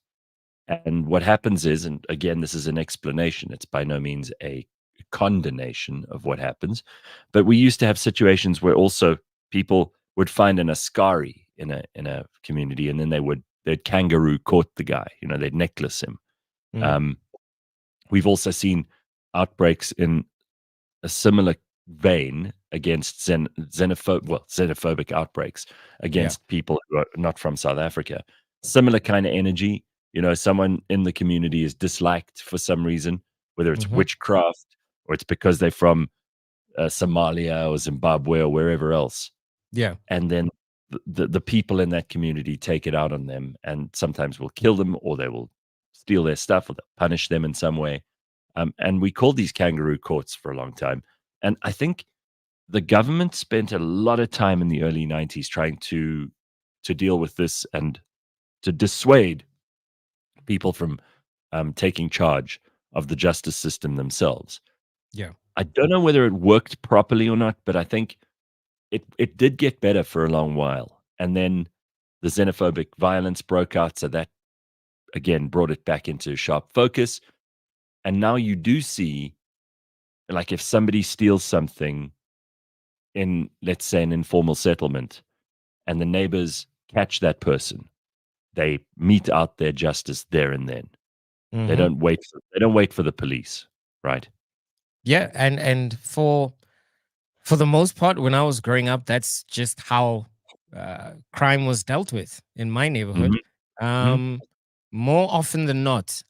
A: And what happens is, and again, this is an explanation, it's by no means a condemnation of what happens, but we used to have situations where also people would find an askari in a community, and then they'd kangaroo court the guy, they'd necklace him.
B: mm,
A: Um, we've also seen outbreaks in a similar vein against xenophobic outbreaks
B: yeah.
A: against people who are not from South Africa. Similar kind of energy. Someone in the community is disliked for some reason, whether it's
B: Hmm.
A: witchcraft or it's because they're from Somalia or Zimbabwe or wherever else.
B: Yeah.
A: And then the people in that community take it out on them, and sometimes will kill them, or they will steal their stuff, or they'll punish them in some way. And we called these kangaroo courts for a long time. And I think the government spent a lot of time in the early 90s trying to deal with this and to dissuade people from taking charge of the justice system themselves.
B: Yeah.
A: I don't know whether it worked properly or not, but I think it did get better for a long while. And then the xenophobic violence broke out, so that again brought it back into sharp focus. And now you do see, like, if somebody steals something in, let's say, an informal settlement, and the neighbors catch that person, they mete out their justice there and then. They
B: Hmm.
A: don't wait for the police, right?
B: Yeah. And for the most part, when I was growing up, that's just how crime was dealt with in my neighborhood.
A: Mhm, mhm.
B: Um, More often than not,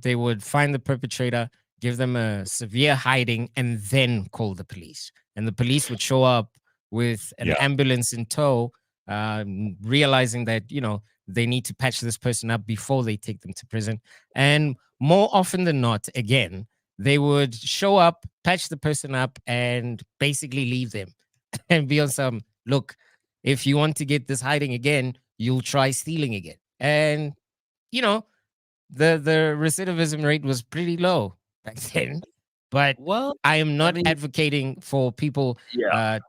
B: they would find the perpetrator, give them a severe hiding, and then call the police. And the police would show up with an
A: Yeah.
B: ambulance in tow, realizing that, they need to patch this person up before they take them to prison. And more often than not, again, they would show up, patch the person up, and basically leave them and be on some look. If you want to get this hiding again, you'll try stealing again. And you know, the recidivism rate was pretty low back then. But
A: Well,
B: I am
A: I
B: not
A: mean,
B: advocating for people
A: yeah.
B: uh,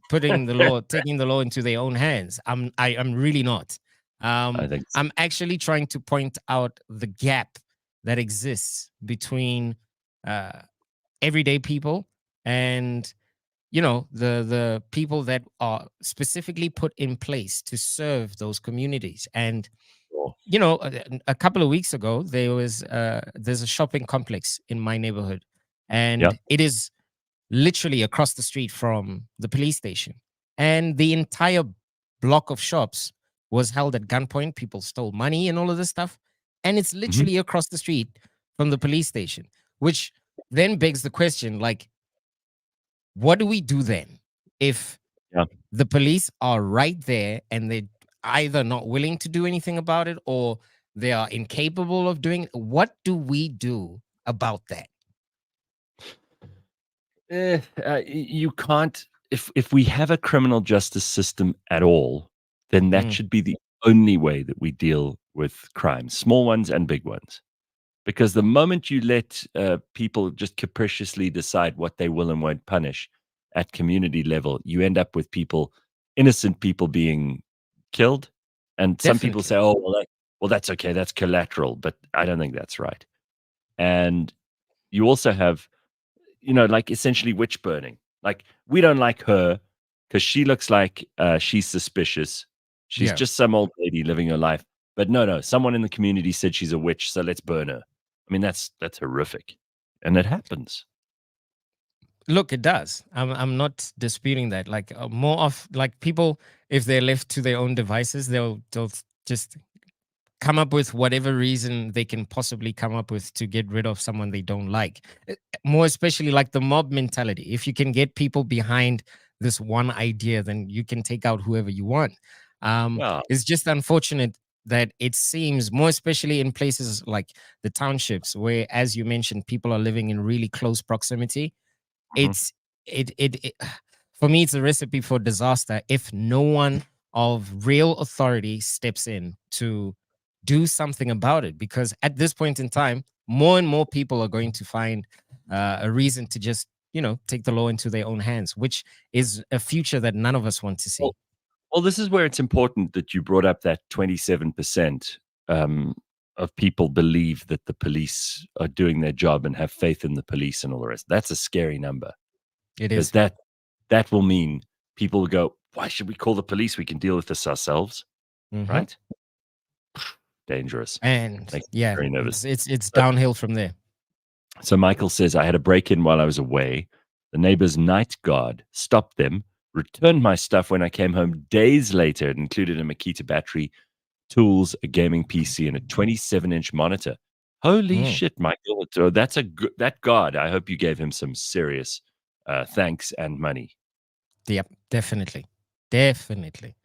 B: taking the law into their own hands. I'm really not.
A: I think so.
B: I'm actually trying to point out the gap that exists between uh, everyday people and the people that are specifically put in place to serve those communities. And
A: Sure.
B: a couple of weeks ago, there's a shopping complex in my neighborhood,
A: Yeah.
B: and it is literally across the street from the police station. And the entire block of shops was held at gunpoint. People stole money and all of this stuff. And it's
A: Mhm.
B: literally across the street from the police station, which then begs the question, like, what do we do then if
A: Yeah.
B: the police are right there and they're either not willing to do anything about it or they are incapable of doing it? What do we do about that?
A: You can't, if we have a criminal justice system at all, then that
B: Mm,
A: should be the only way that we deal with crimes, small ones and big ones. Because the moment you let people just capriciously decide what they will and won't punish at community level, you end up with innocent people being killed. And some people
B: definitely.
A: say, "Oh, well, that's okay. That's collateral." But I don't think that's right. And you also have, like, essentially witch burning. Like, we don't like her because she looks like she's suspicious. She's
B: Yeah.
A: just some old lady living her life. But no, someone in the community said she's a witch, so let's burn her. I mean, that's horrific, and it happens.
B: Look, it does. I'm not disputing that. Like more of like people, if they're left to their own devices, they'll just come up with whatever reason they can possibly come up with to get rid of someone they don't like. More especially like the mob mentality. If you can get people behind this one idea, then you can take out whoever you want.
A: Yeah.
B: It's just unfortunate that it seems more especially in places like the townships where, as you mentioned, people are living in really close proximity.
A: Mhm.
B: It's it, it, it for me, it's a recipe for disaster if no one of real authority steps in to do something about it, because at this point in time, more and more people are going to find a reason to just, take the law into their own hands, which is a future that none of us want to see.
A: Well, this is where it's important that you brought up that 27% of people believe that the police are doing their job and have faith in the police and all the rest. That's a scary number,
B: It
A: because
B: is.
A: that will mean people will go, why should we call the police? We can deal with this ourselves,
B: Mhm.
A: right? Dangerous.
B: And
A: Makes me
B: yeah,
A: very nervous.
B: it's downhill from there.
A: So Michael says, I had a break-in while I was away. The neighbor's night guard stopped them, returned my stuff when I came home days later. It included a Makita battery, tools, a gaming PC, and a 27-inch monitor. Holy
B: Mm.
A: shit, Michael. So that's that guard. I hope you gave him some serious thanks and money.
B: Yep, definitely. Definitely.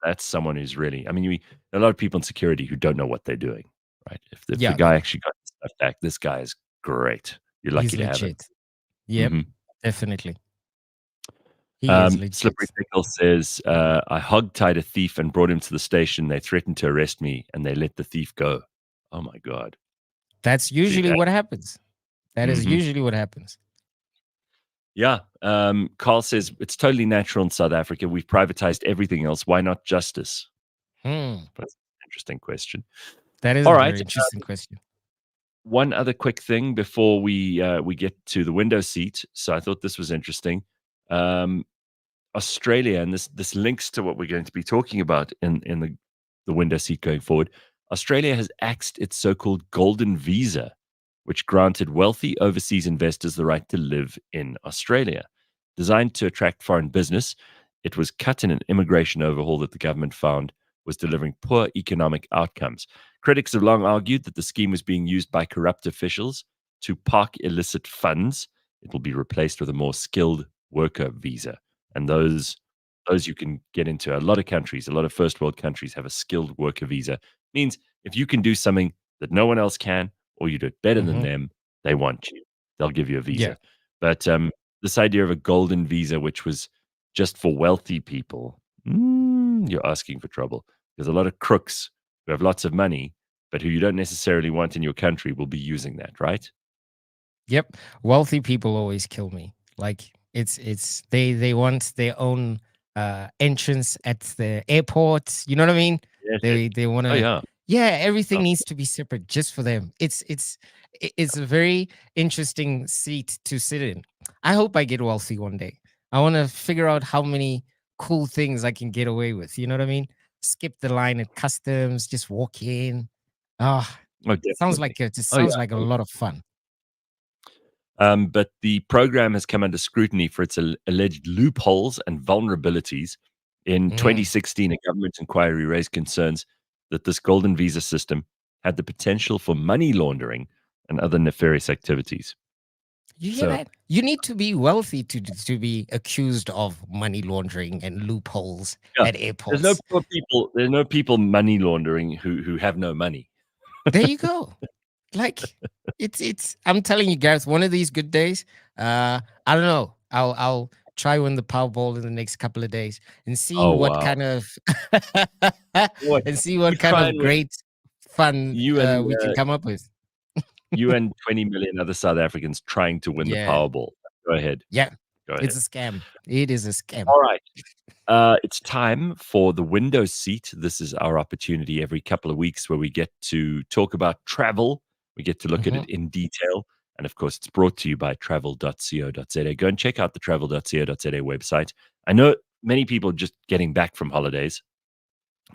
A: That's someone who's really, I mean, a lot of people in security who don't know what they're doing, right? If the
B: Yeah,
A: guy actually got his stuff back, this guy is great. You're lucky
B: he's
A: to have him.
B: legit. Yep,
A: Mhm.
B: definitely. He is legit.
A: Slippery Pickle says, I hogtied a thief and brought him to the station. They threatened to arrest me and they let the thief go. Oh my God.
B: That's usually what happens. That is
A: Mhm.
B: usually what happens.
A: Yeah. Carl says, it's totally natural in South Africa. We've privatized everything else. Why not justice?
B: Hmm.
A: That's an interesting question.
B: That is
A: All
B: a
A: right.
B: very interesting question.
A: One other quick thing before we get to the window seat. So I thought this was interesting. Australia, and this links to what we're going to be talking about in the window seat going forward. Australia has axed its so-called golden visa, which granted wealthy overseas investors the right to live in Australia. Designed to attract foreign business, it was cut in an immigration overhaul that the government found was delivering poor economic outcomes. Critics have long argued that the scheme was being used by corrupt officials to park illicit funds. It will be replaced with a more skilled worker visa. And those you can get into. A lot of countries, a lot of first world countries have a skilled worker visa. Means if you can do something that no one else can, or you do it better than
B: Mhm.
A: them, they want you. They'll give you a
B: Yeah.
A: visa. But this idea of a golden visa, which was just for wealthy people, you're asking for trouble, because a lot of crooks who have lots of money, but who you don't necessarily want in your country, will be using that, right?
B: Yep. Wealthy people always kill me. Like it's they want their own entrance at the airport. You know what I mean?
A: Yes, yes.
B: They want
A: Oh
B: to,
A: yeah.
B: yeah, everything
A: Oh,
B: needs to be separate just for them. It's a very interesting seat to sit in. I hope I get wealthy one day. I want to figure out how many cool things I can get away with. You know what I mean? Skip the line at customs, just walk in. Ah,
A: oh,
B: sounds
A: definitely.
B: like it just
A: Oh yeah.
B: sounds like a lot of fun.
A: But the program has come under scrutiny for its alleged loopholes and vulnerabilities. In
B: Mm.
A: 2016, a government inquiry raised concerns that this golden visa system had the potential for money laundering and other nefarious activities.
B: You hear
A: So,
B: that? You need to be wealthy to be accused of money laundering and loopholes
A: yeah,
B: at
A: there's no
B: airports.
A: poor people. There's no people money laundering who have no money.
B: There you go. Like it's I'm telling you, Gareth, one of these good days, I don't know. I'll try win the Powerball in the next couple of days and see
A: Oh
B: what
A: wow!
B: kind of
A: Boy,
B: and see
A: you
B: what kind
A: try
B: of
A: and win.
B: great fun
A: You and
B: we can come up with.
A: you and 20 million other South Africans trying to win the
B: Yeah.
A: Powerball. Go ahead.
B: Yeah.
A: Go
B: It's
A: ahead.
B: a scam. It is a scam.
A: All right. It's time for the window seat. This is our opportunity every couple of weeks where we get to talk about travel. We get to look at
B: Mhm.
A: it in detail. And of course, it's brought to you by travel.co.za. Go and check out the travel.co.za website. I know many people are just getting back from holidays.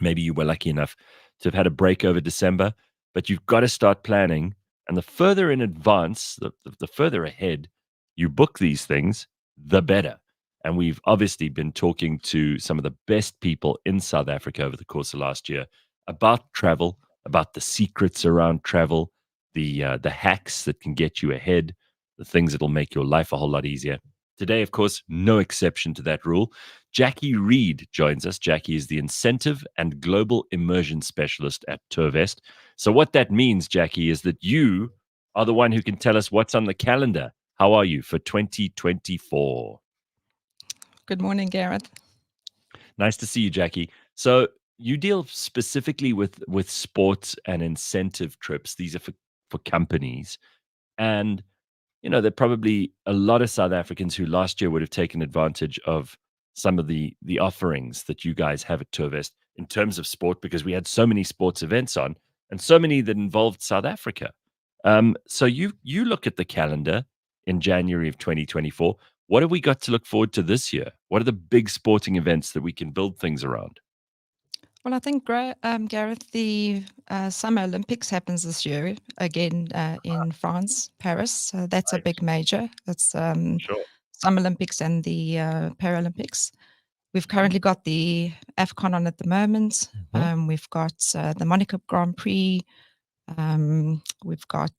A: Maybe you were lucky enough to have had a break over December, but you've got to start planning. And the further in advance, the further ahead you book these things, the better. And we've obviously been talking to some of the best people in South Africa over the course of last year about travel, about the secrets around travel, the hacks that can get you ahead, the things that'll make your life a whole lot easier. Today, of course, no exception to that rule. Jacqui Reid joins us. Jacqui is the incentive and global immersion specialist at Tourvest. So, what that means, Jacqui, is that you are the one who can tell us what's on the calendar. How are you for 2024?
C: Good morning, Gareth.
A: Nice to see you, Jacqui. So, you deal specifically with sports and incentive trips. These are for companies, and there are probably a lot of South Africans who last year would have taken advantage of some of the offerings that you guys have at Tourvest in terms of sport, because we had so many sports events on and so many that involved South Africa. So you look at the calendar in January of 2024. What have we got to look forward to this year? What are the big sporting events that we can build things around?
C: Well, I think, Gareth, the Summer Olympics happens this year again in France, Paris. So that's a
A: Right.
C: big major. That's
A: Sure.
C: Summer Olympics and the Paralympics. We've
A: Mhm.
C: currently got the AFCON on at the moment.
A: Mhm.
C: We've got the Monaco Grand Prix. We've got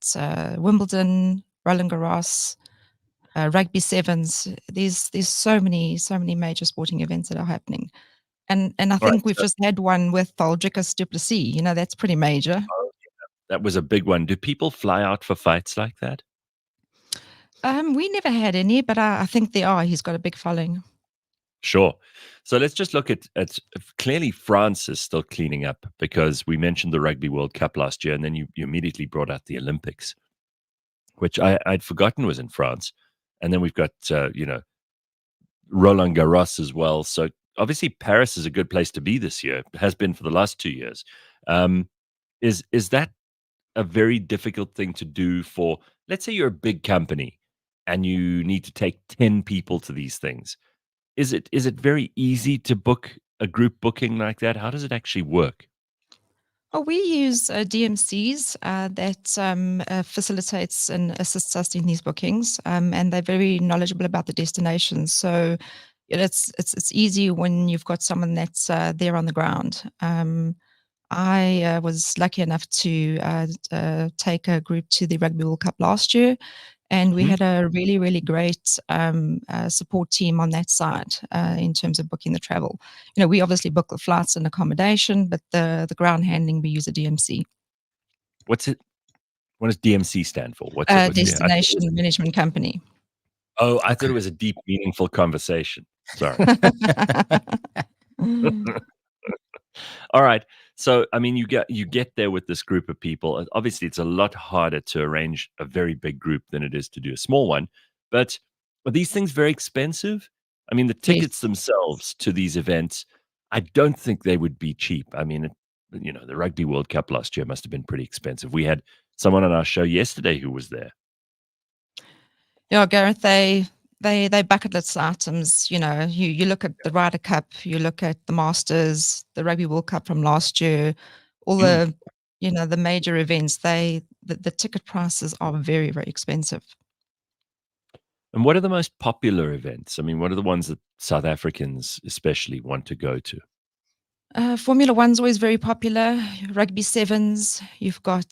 C: Wimbledon, Roland Garros, rugby sevens. There's so many major sporting events that are happening. And I
A: All right.
C: think we've
A: So,
C: just had one with Aldricus du Plessis. That's pretty major.
A: oh, that was a big one. Do people fly out for fights like that?
C: We never had any, but I think there are. He's got a big following.
A: Sure. So let's just look at clearly France is still cleaning up, because we mentioned the Rugby World Cup last year, and then you immediately brought out the Olympics, which I'd forgotten was in France. And then we've got, Roland Garros as well. So obviously Paris is a good place to be this year, has been for the last 2 years. Um, is that a very difficult thing to do for, let's say you're a big company and you need to take 10 people to these things? Is it very easy to book a group booking like that? How does it actually work?
C: Oh, we use DMCs that facilitates and assists us in these bookings, and they're very knowledgeable about the destinations. So it's easy when you've got someone that's there on the ground. I was lucky enough to take a group to the Rugby World Cup last year, and we
A: Mhm.
C: had a really, really great support team on that side in terms of booking the travel. We obviously book the flights and accommodation, but the ground handling, we use a DMC,
A: What's it? What does DMC stand for? What's it? I thought it
C: Destination
A: was,
C: Management Company.
A: oh, I thought
B: Okay.
A: it was a deep, meaningful conversation. Sorry. All right. So, I mean, you get there with this group of people. Obviously, it's a lot harder to arrange a very big group than it is to do a small one. But are these things very expensive? I mean, the tickets
C: Yes.
A: themselves to these events, I don't think they would be cheap. I mean, the Rugby World Cup last year must have been pretty expensive. We had someone on our show yesterday who was there.
C: Yeah, Gareth, they bucket list items. You look at the Ryder Cup, you look at the Masters, the Rugby World Cup from last year, all
A: Mm.
C: the major events. The ticket prices are very, very expensive.
A: And what are the most popular events? I mean, what are the ones that South Africans especially want to go to?
C: Formula One's always very popular. Rugby sevens. You've got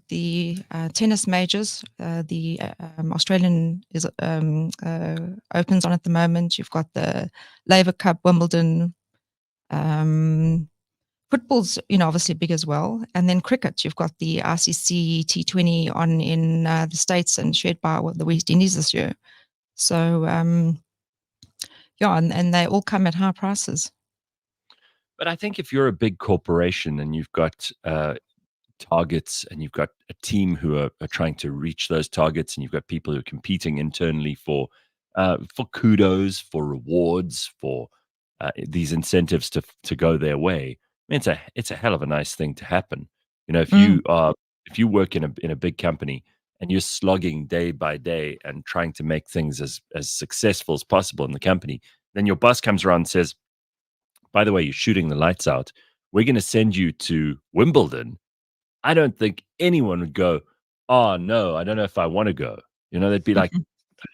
C: the tennis majors. The Australian is opens on at the moment. You've got the Laver Cup, Wimbledon. Um, Football's obviously big as well, and then cricket. You've got the ICC T20 on in the States and shared by the West Indies this year. So yeah, and they all come at high prices.
A: But I think if you're a big corporation and you've got targets and you've got a team who are trying to reach those targets, and you've got people who are competing internally for kudos, for rewards, for these incentives to go their way, I mean, it's a hell of a nice thing to happen.
C: Mm.
A: If you work in a big company and you're slogging day by day and trying to make things as successful as possible in the company, then your boss comes around and says, by the way, you're shooting the lights out. We're going to send you to Wimbledon. I don't think anyone would go, "Oh, no, I don't know if I wanna go." They'd be like,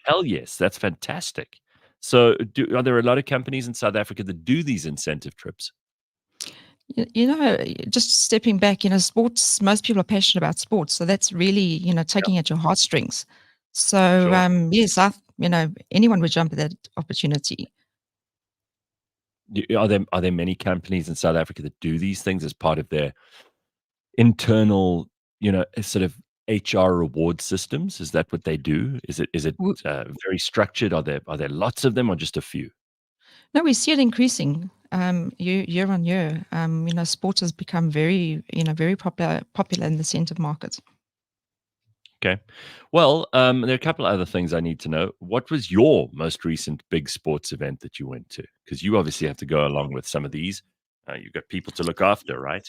A: "Hell yes, that's fantastic." So, are there a lot of companies in South Africa that do these incentive trips?
C: Just stepping back, sports, most people are passionate about sports. So that's really,
A: Yeah,
C: tugging at your heartstrings. So,
A: sure.
C: yes, anyone would jump at that opportunity.
A: Are there many companies in South Africa that do these things as part of their internal, sort of HR reward systems? Is that what they do? Is it, very structured? Are there lots of them or just a few?
C: No, we see it increasing. year on year. Sport has become very popular in the centre market.
A: Okay. Well, there are a couple of other things I need to know. What was your most recent big sports event that you went to? Because you obviously have to go along with some of these. You've got people to look after, right?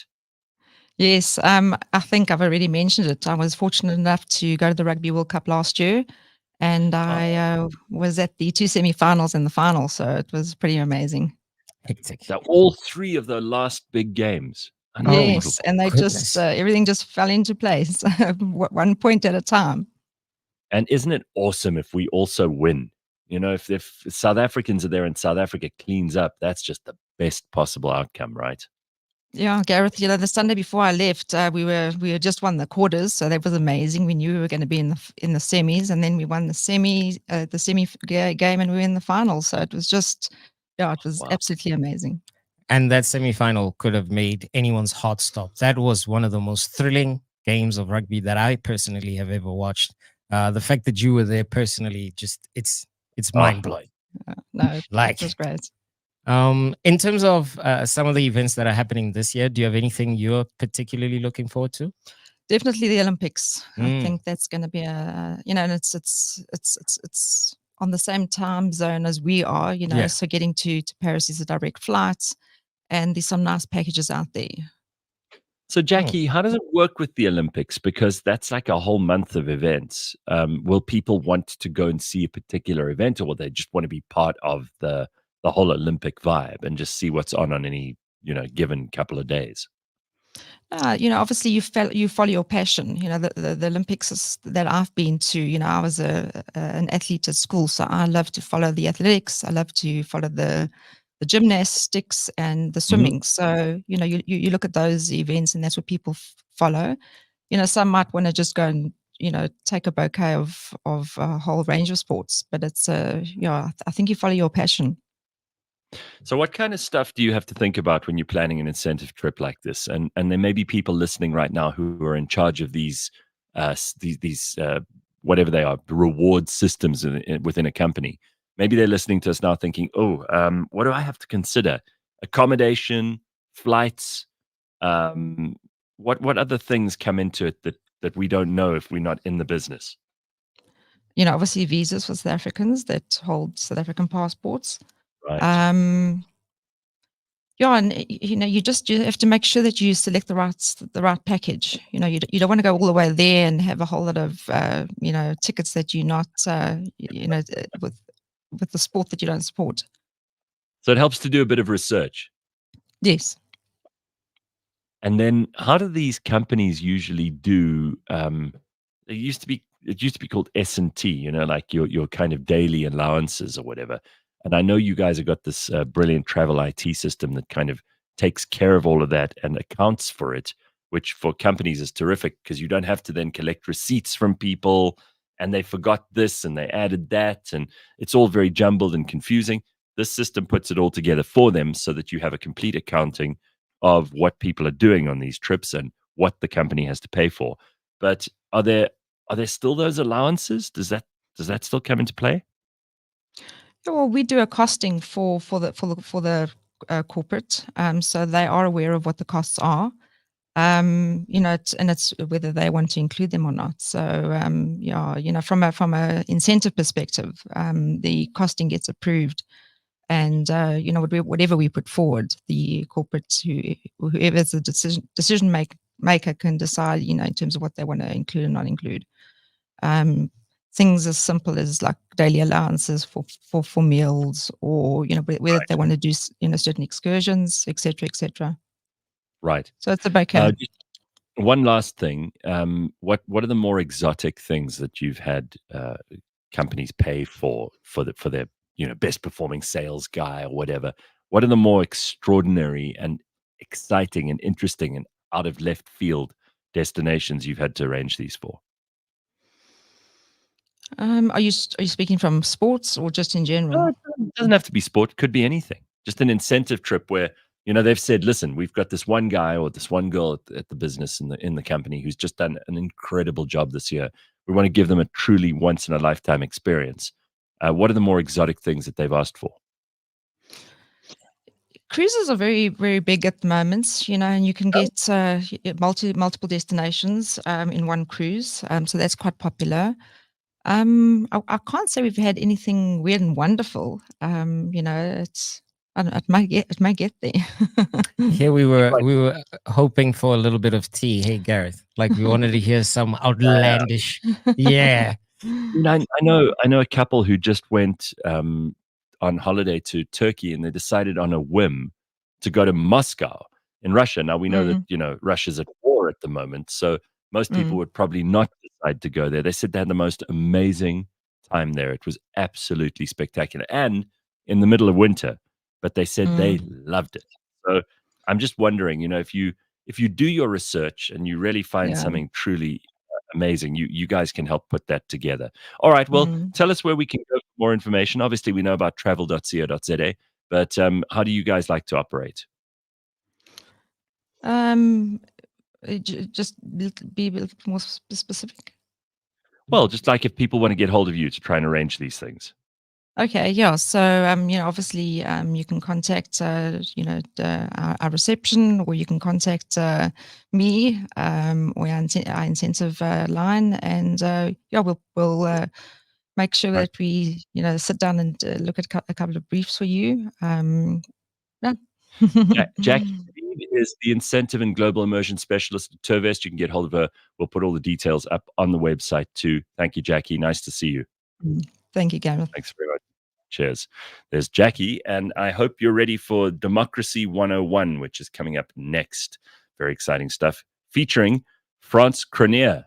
C: Yes, I think I've already mentioned it. I was fortunate enough to go to the Rugby World Cup last year, and I was at the two semi-finals and the final, so it was pretty amazing.
B: Hectic.
A: Now, all three of the last big games. Unbelievable.
C: Yes, and they just everything just fell into place, 1 point at a time.
A: And isn't it awesome if we also win? If South Africans are there and South Africa cleans up, that's just the best possible outcome, right?
C: Yeah, Gareth, the Sunday before I left, we had just won the quarters, so that was amazing. We knew we were going to be in the semis, and then we won the semi game, and we were in the finals. So it was just, it was absolutely amazing.
B: And that semi-final could have made anyone's heart stop. That was one of the most thrilling games of rugby that I personally have ever watched. The fact that you were there personally, just it's mind blowing.
C: No, it was great.
B: In terms of some of the events that are happening this year, do you have anything you're particularly looking forward to?
C: Definitely the Olympics. I think that's going to be and it's on the same time zone as we are, so getting to Paris is a direct flight, and there's some nice packages out there.
A: So, Jacqui, how does it work with the Olympics? Because that's like a whole month of events. Will people want to go and see a particular event, or will they just want to be part of the whole Olympic vibe and just see what's on any given couple of days?
C: Obviously you follow your passion. The Olympics that I've been to. I was an athlete at school, so I love to follow the athletics. I love to follow the gymnastics and the swimming. So you look at those events, and that's what people follow. Some might want to just go and take a bouquet of a whole range of sports, but it's I think you follow your passion.
A: So what kind of stuff do you have to think about when you're planning an incentive trip like this? And there may be people listening right now who are in charge of these whatever they are, reward systems within a company. Maybe they're listening to us now thinking, what do I have to consider? Accommodation, flights, what other things come into it that we don't know if we're not in the business?
C: Obviously visas for South Africans that hold South African passports.
A: Right.
C: And you have to make sure that you select the right package. You don't want to go all the way there and have a whole lot of tickets that you're not with the sport that you don't support.
A: So it helps to do a bit of research.
C: Yes.
A: And then how do these companies usually do? It used to be called S&T, like your kind of daily allowances or whatever. And I know you guys have got this brilliant travel IT system that kind of takes care of all of that and accounts for it, which for companies is terrific because you don't have to then collect receipts from people and they forgot this and they added that. And it's all very jumbled and confusing. This system puts it all together for them so that you have a complete accounting of what people are doing on these trips and what the company has to pay for. But are there still those allowances? Does that still come into play?
C: Well, we do a costing for the corporate, so they are aware of what the costs are. It's whether they want to include them or not. So from a incentive perspective, the costing gets approved, and whatever we put forward, the corporate whoever's the decision maker can decide in terms of what they want to include and not include. Things as simple as like daily allowances for meals, or whether they want to do certain excursions, etc.
A: Right.
C: So it's a bouquet.
A: One last thing. What are the more exotic things that you've had companies pay for their best performing sales guy or whatever? What are the more extraordinary and exciting and interesting and out of left field destinations you've had to arrange these for?
C: Are you speaking from sports or just in general?
A: No, it doesn't have to be sport. Could be anything. Just an incentive trip where they've said, "Listen, we've got this one guy or this one girl at the business in the company who's just done an incredible job this year. We want to give them a truly once in a lifetime experience." What are the more exotic things that they've asked for?
C: Cruises are very, very big at the moment, and you can get multiple destinations in one cruise. So that's quite popular. I can't say we've had anything weird and wonderful. It's I don't know, it might get there.
B: Here we were hoping for a little bit of tea. Hey Gareth, like we wanted to hear some outlandish. Yeah.
A: I know a couple who just went on holiday to Turkey, and they decided on a whim to go to Moscow in Russia. Now we know that Russia's at war at the moment, so most people would probably not decide to go there. They said they had the most amazing time there. It was absolutely spectacular, and in the middle of winter, but they said they loved it. So I'm just wondering, if you do your research and you really find
C: Yeah.
A: something truly amazing, you guys can help put that together. All right, well, tell us where we can go for more information. Obviously, we know about travel.co.za, but how do you guys like to operate?
C: Just be a little more specific.
A: Well, just like if people want to get hold of you to try and arrange these things.
C: Okay, yeah. So, obviously, you can contact, our reception, or you can contact me, or our incentive line, and we'll make sure
A: Right.
C: that we, sit down and look at a couple of briefs for you. Yeah.
A: Jacqui Reid is the incentive and global immersion specialist at Turvest. You can get hold of her. We'll put all the details up on the website too. Thank you, Jacqui. Nice to see you.
C: Thank you, Gareth.
A: Thanks very much. Cheers. There's Jacqui, and I hope you're ready for Democracy 101, which is coming up next. Very exciting stuff, featuring Frans Cronje,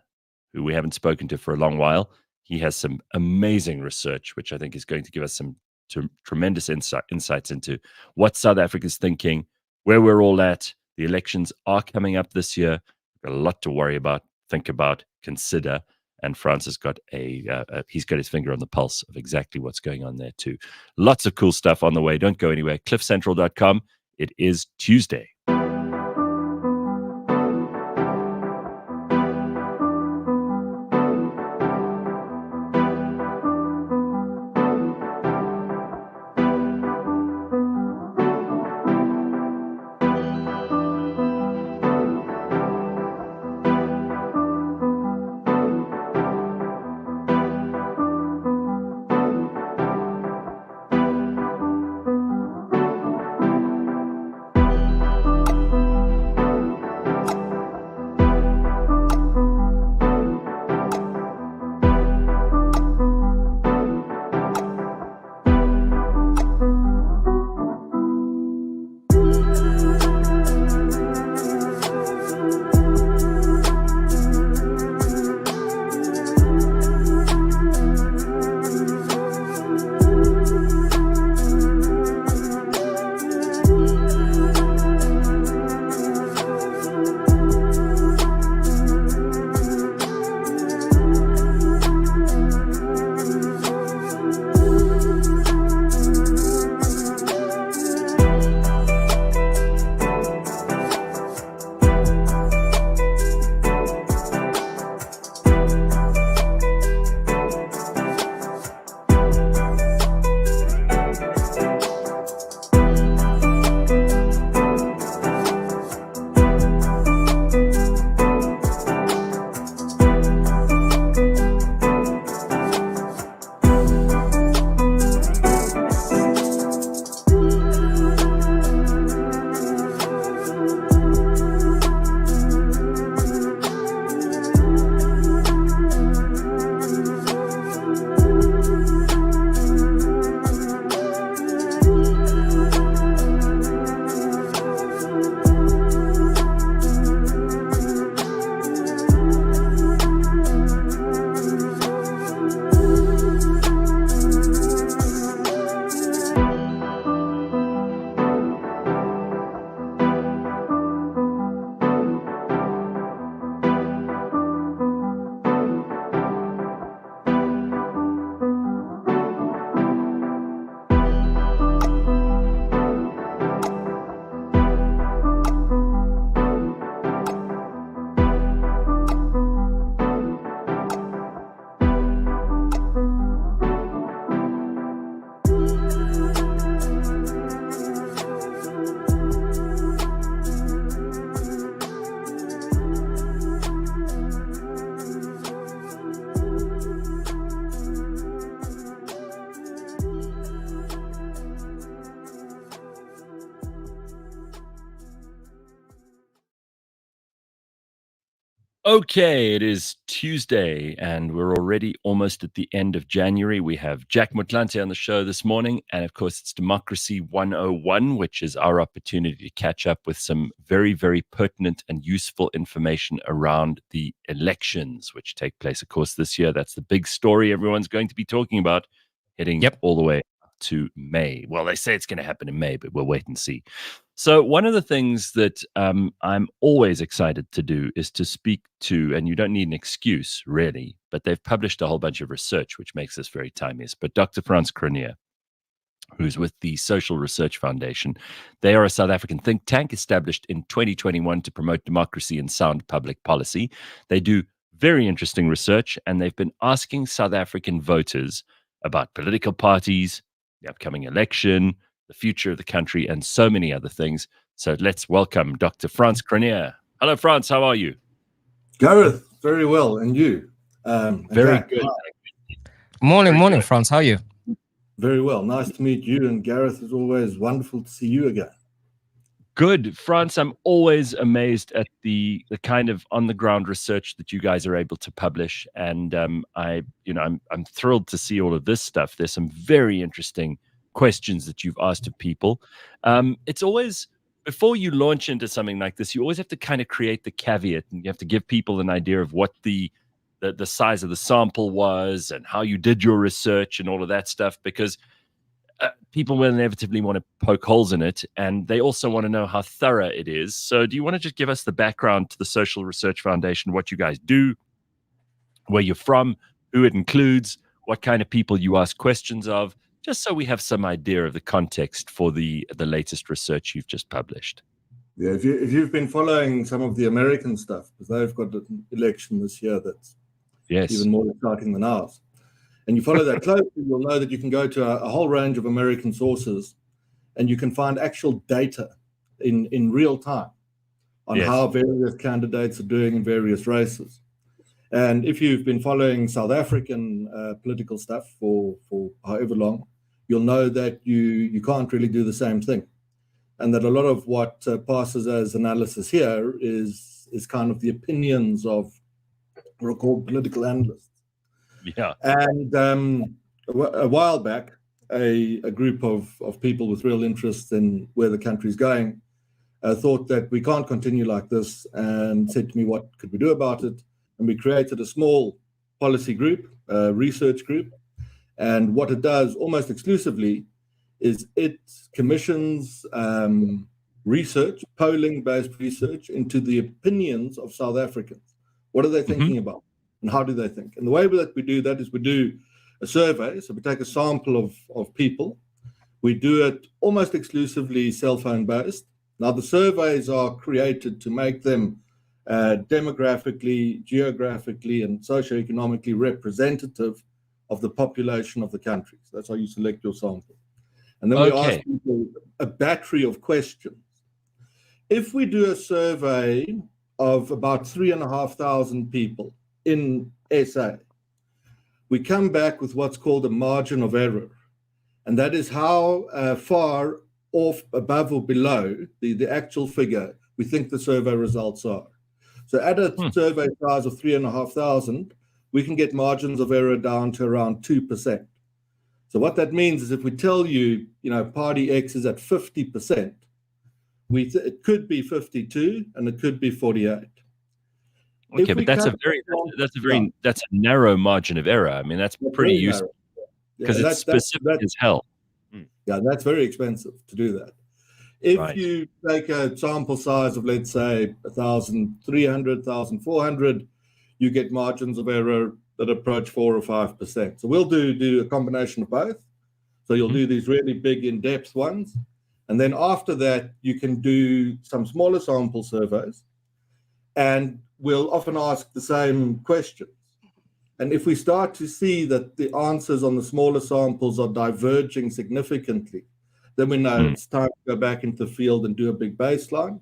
A: who we haven't spoken to for a long while. He has some amazing research, which I think is going to give us some tremendous insights into what South Africa's thinking, where we're all at. The elections are coming up this year. We've got a lot to worry about, think about, consider. And Frans has got he's got his finger on the pulse of exactly what's going on there too. Lots of cool stuff on the way. Don't go anywhere. cliffcentral.com. It is Tuesday. Okay, it is Tuesday, and we're already almost at the end of January. We have Jack Motlanthe on the show this morning, and of course, it's Democracy 101, which is our opportunity to catch up with some very, very pertinent and useful information around the elections, which take place, of course, this year. That's the big story everyone's going to be talking about, heading all the way up to May. Well, they say it's going to happen in May, but we'll wait and see. So one of the things that I'm always excited to do is to speak to, and you don't need an excuse really, but they've published a whole bunch of research, which makes this very timeless. But Dr. Frans Cronje, who's with the Social Research Foundation, they are a South African think tank established in 2021 to promote democracy and sound public policy. They do very interesting research, and they've been asking South African voters about political parties, the upcoming election, the future of the country, and so many other things. So let's welcome Dr. Frans Cronje. Hello, Frans. How are you?
D: Gareth, very well. And you?
A: Very
D: Jack,
A: good.
B: Morning, Frans. How are you?
D: Very well. Nice to meet you. And Gareth, it's always wonderful to see you again.
A: Good. Frans, I'm always amazed at the kind of on-the-ground research that you guys are able to publish. And I'm thrilled to see all of this stuff. There's some very interesting questions that you've asked of people. It's always, before you launch into something like this, you always have to kind of create the caveat, and you have to give people an idea of what the size of the sample was and how you did your research and all of that stuff, because people will inevitably want to poke holes in it, and they also want to know how thorough it is. So do you want to just give us the background to the Social Research Foundation, what you guys do, where you're from, who it includes, what kind of people you ask questions of, just so we have some idea of the context for the latest research you've just published?
D: Yeah, if you've been following some of the American stuff, because they've got an election this year that's even more exciting than ours, and you follow that closely, you'll know that you can go to a whole range of American sources, and you can find actual data in real time on how various candidates are doing in various races. And if you've been following South African political stuff for however long, you'll know that you can't really do the same thing, and that a lot of what passes as analysis here is kind of the opinions of what are called political analysts.
A: Yeah.
D: And a while back, a group of people with real interest in where the country's going thought that we can't continue like this, and said to me, what could we do about it? And we created a small policy group, research group. And what it does almost exclusively is it commissions research, polling-based research into the opinions of South Africans. What are they thinking about? And how do they think? And the way that we do that is we do a survey. So we take a sample of people. We do it almost exclusively cell phone based. Now the surveys are created to make them demographically, geographically, and socioeconomically representative of the population of the country. So that's how you select your sample. And then we ask people a battery of questions. If we do a survey of about 3,500 people in SA, we come back with what's called a margin of error. And that is how far off, above or below the actual figure we think the survey results are. So at a survey size of 3,500, we can get margins of error down to around 2%. So what that means is if we tell you, party X is at 50%, it could be 52 and it could be 48.
A: Okay, but that's a narrow margin of error. I mean, that's pretty useful because it's specific as hell.
D: Yeah, that's very expensive to do that. If you take a sample size of, let's say, 1,300, 1,400, you get margins of error that approach 4 or 5%. So we'll do a combination of both. So you'll do these really big in-depth ones. And then after that, you can do some smaller sample surveys. And we'll often ask the same questions. And if we start to see that the answers on the smaller samples are diverging significantly, then we know it's time to go back into the field and do a big baseline.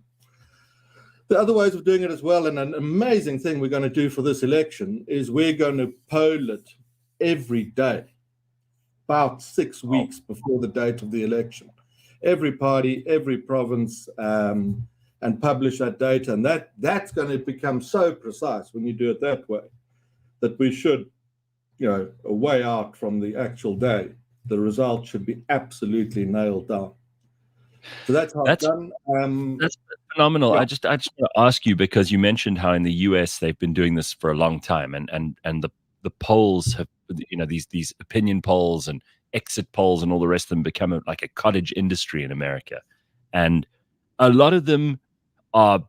D: The other ways of doing it as well, and an amazing thing we're going to do for this election, is we're going to poll it every day, about 6 weeks before the date of the election. Every party, every province, and publish that data. And that's going to become so precise when you do it that way, that we should, way out from the actual day, the result should be absolutely nailed down. So that's how it's done.
A: That's phenomenal.
D: Yeah.
A: I just want to ask you, because you mentioned how in the US they've been doing this for a long time, and the polls have, these opinion polls and exit polls and all the rest of them become like a cottage industry in America, and a lot of them are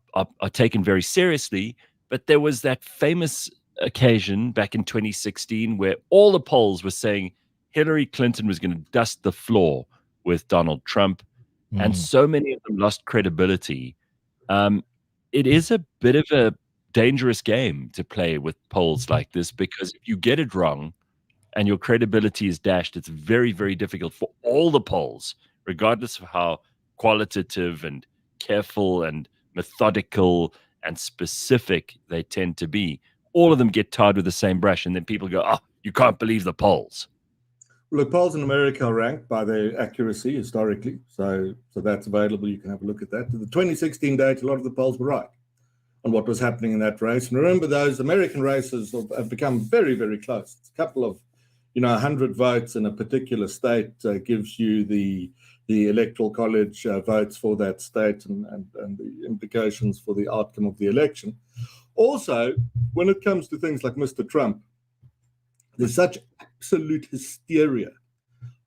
A: taken very seriously. But there was that famous occasion back in 2016 where all the polls were saying Hillary Clinton was going to dust the floor with Donald Trump. And so many of them lost credibility. It is a bit of a dangerous game to play with polls like this, because if you get it wrong and your credibility is dashed, it's very, very difficult for all the polls, regardless of how qualitative and careful and methodical and specific they tend to be. All of them get tarred with the same brush, and then people go, "Oh, you can't believe the polls."
D: Look, polls in America are ranked by their accuracy historically, so that's available. You can have a look at that. The 2016 data, a lot of the polls were right on what was happening in that race. And remember, those American races have become very, very close. It's a couple of, 100 votes in a particular state gives you the electoral college votes for that state and the implications for the outcome of the election. Also, when it comes to things like Mr. Trump, there's such absolute hysteria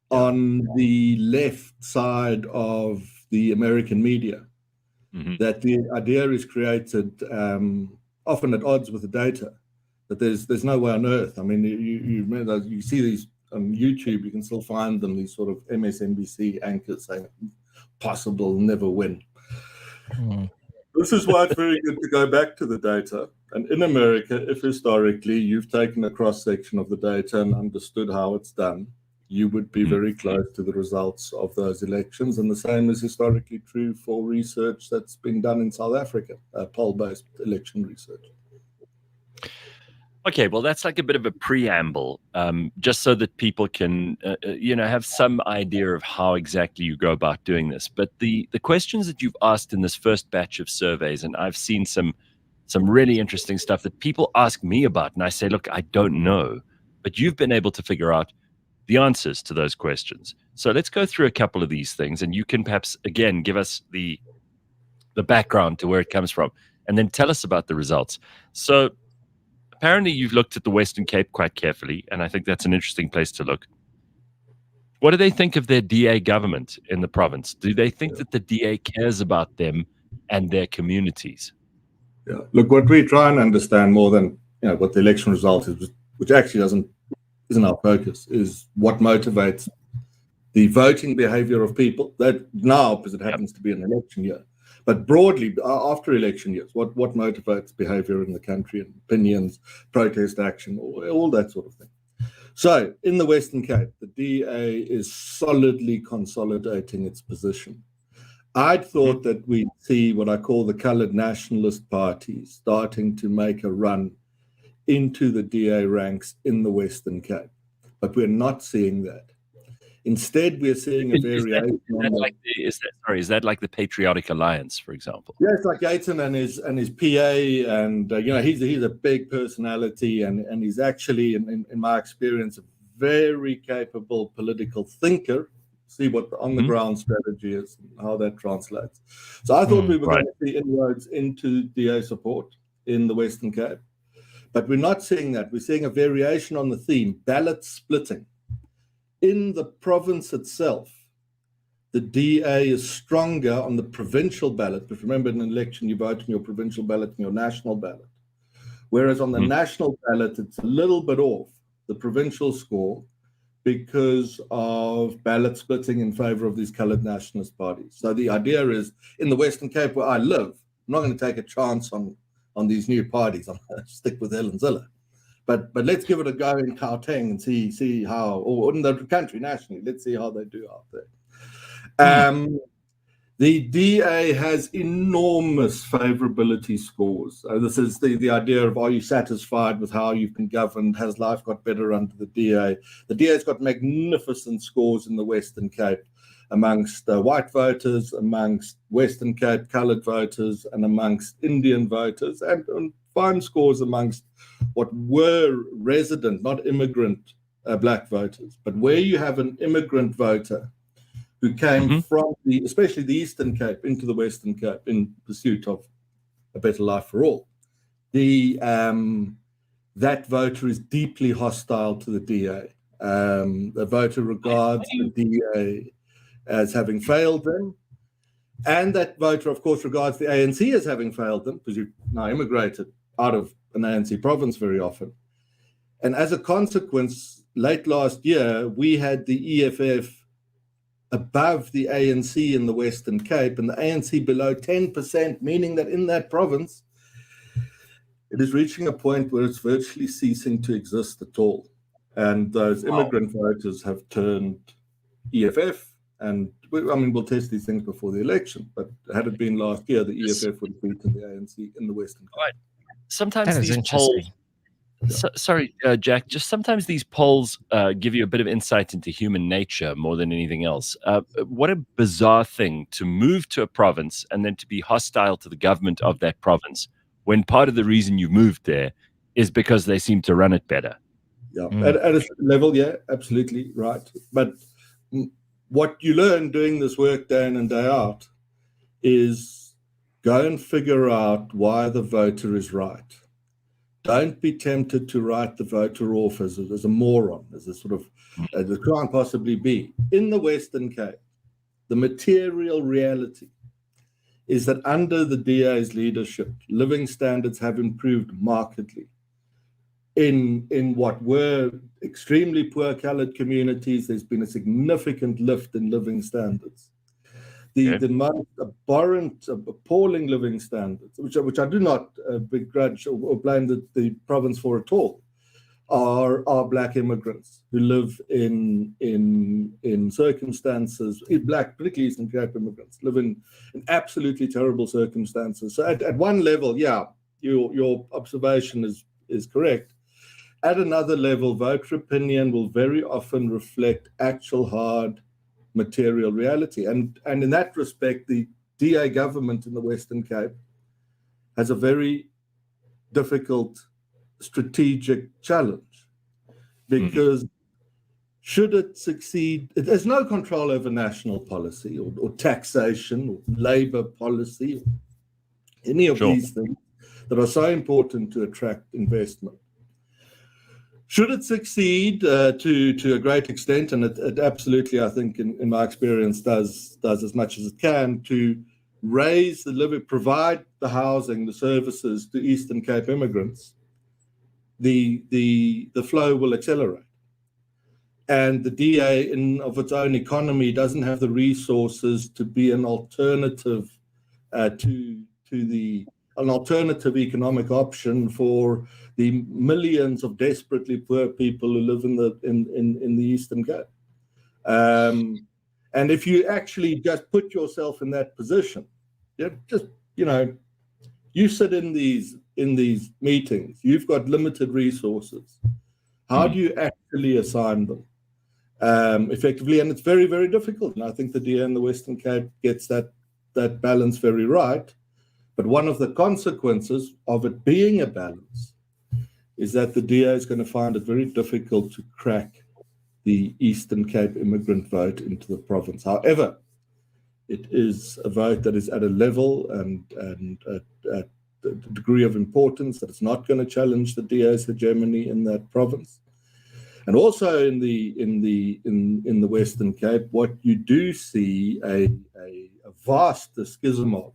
D: on the left side of the American media that the idea is created, often at odds with the data, that there's no way on earth. I mean, you see these on YouTube, you can still find them, these sort of MSNBC anchors saying, possible, never win. This is why it's very good to go back to the data. And in America, if historically you've taken a cross-section of the data and understood how it's done, you would be very close to the results of those elections. And the same is historically true for research that's been done in South Africa, poll-based election research.
A: Okay, well, that's like a bit of a preamble, just so that people can, have some idea of how exactly you go about doing this. But the questions that you've asked in this first batch of surveys, and I've seen some really interesting stuff that people ask me about, and I say, look, I don't know, but you've been able to figure out the answers to those questions. So let's go through a couple of these things, and you can perhaps, again, give us the background to where it comes from, and then tell us about the results. So apparently you've looked at the Western Cape quite carefully, and I think that's an interesting place to look. What do they think of their DA government in the province? Do they think that the DA cares about them and their communities?
D: Yeah. Look, what we try and understand more than what the election result is, which actually isn't our focus, is what motivates the voting behavior of people. That now, because it happens to be an election year, but broadly after election years, what motivates behavior in the country, and opinions, protest action, all that sort of thing. So in the Western Cape, the DA is solidly consolidating its position. I'd thought that we'd see what I call the coloured nationalist parties starting to make a run into the DA ranks in the Western Cape, but we're not seeing that. Instead, we're seeing a variation.
A: Is that like the Patriotic Alliance, for example?
D: Yeah, it's like Gayton and his PA, and he's a big personality, and he's actually, in my experience, a very capable political thinker. See what the on-the-ground strategy is and how that translates. So I thought we were going to see inroads into DA support in the Western Cape, but we're not seeing that. We're seeing a variation on the theme, ballot splitting. In the province itself, the DA is stronger on the provincial ballot, because remember, in an election, you vote on your provincial ballot and your national ballot. Whereas on the national ballot, it's a little bit off the provincial score, because of ballot splitting in favor of these coloured nationalist parties. So the idea is, in the Western Cape where I live, I'm not going to take a chance on these new parties. I'm going to stick with Helen Zille. But let's give it a go in Gauteng and see how, or in the country nationally, let's see how they do out there. The DA has enormous favorability scores. This is the idea of, are you satisfied with how you've been governed? Has life got better under the DA? The DA's got magnificent scores in the Western Cape. amongst white voters, amongst Western Cape coloured voters, and amongst Indian voters, and fine scores amongst what were resident, not immigrant, black voters. But where you have an immigrant voter who came from especially the Eastern Cape into the Western Cape in pursuit of a better life for all, that voter is deeply hostile to the DA. The voter regards the DA as having failed them, and that voter, of course, regards the ANC as having failed them, because you've now immigrated out of an ANC province very often. And as a consequence, late last year, we had the EFF above the ANC in the Western Cape, and the ANC below 10%, meaning that in that province, it is reaching a point where it's virtually ceasing to exist at all. And those immigrant voters have turned EFF, and we'll test these things before the election, but had it been last year, the EFF would have beaten the ANC in the Western Cape.
A: Right. Sometimes
B: That is
A: these polls, Jack, just sometimes these polls give you a bit of insight into human nature more than anything else. What a bizarre thing to move to a province and then to be hostile to the government of that province, when part of the reason you moved there is because they seem to run it better.
D: Yeah, at a level, yeah, absolutely right. But what you learn doing this work day in and day out is go and figure out why the voter is right. Don't be tempted to write the voter off as a moron, as a sort of, as it can't possibly be. In the Western Cape, the material reality is that under the DA's leadership, living standards have improved markedly. In what were extremely poor coloured communities, there's been a significant lift in living standards. The most abhorrent, appalling living standards, which I do not begrudge or blame the province for at all, are black immigrants who live in circumstances, black, particularly Eastern Cape immigrants, live in absolutely terrible circumstances. So at one level, yeah, your observation is correct. At another level, voter opinion will very often reflect actual hard material reality. And in that respect, the DA government in the Western Cape has a very difficult strategic challenge, because should it succeed, it has no control over national policy or taxation or labor policy, or any of these things that are so important to attract investment. Should it succeed to a great extent, and it absolutely, I think, in my experience, does as much as it can to raise the living, provide the housing, the services to Eastern Cape immigrants, the flow will accelerate. And the DA, of its own economy, doesn't have the resources to be an alternative an alternative economic option for the millions of desperately poor people who live in the Eastern Cape. And if you actually just put yourself in that position, you sit in these meetings, you've got limited resources. How do you actually assign them effectively? And it's very, very difficult. And I think the DA in the Western Cape gets that balance very right. But one of the consequences of it being a balance is that the DA is going to find it very difficult to crack the Eastern Cape immigrant vote into the province. However, it is a vote that is at a level and at a degree of importance that it's not going to challenge the DA's hegemony in that province. And also in the Western Cape, what you do see a vast schism of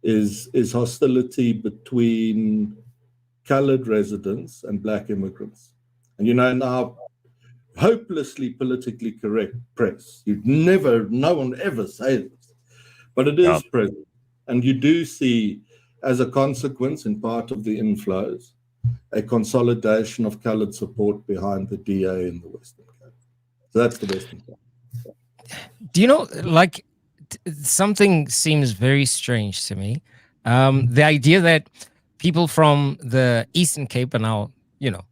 D: is hostility between coloured residents and black immigrants. And now hopelessly politically correct press, no one ever say this, but it is present. And you do see, as a consequence, in part of the inflows, a consolidation of coloured support behind the DA in the Western Cape. So that's the Western Cape.
B: Do you know, something seems very strange to me. The idea that people from the Eastern Cape are now,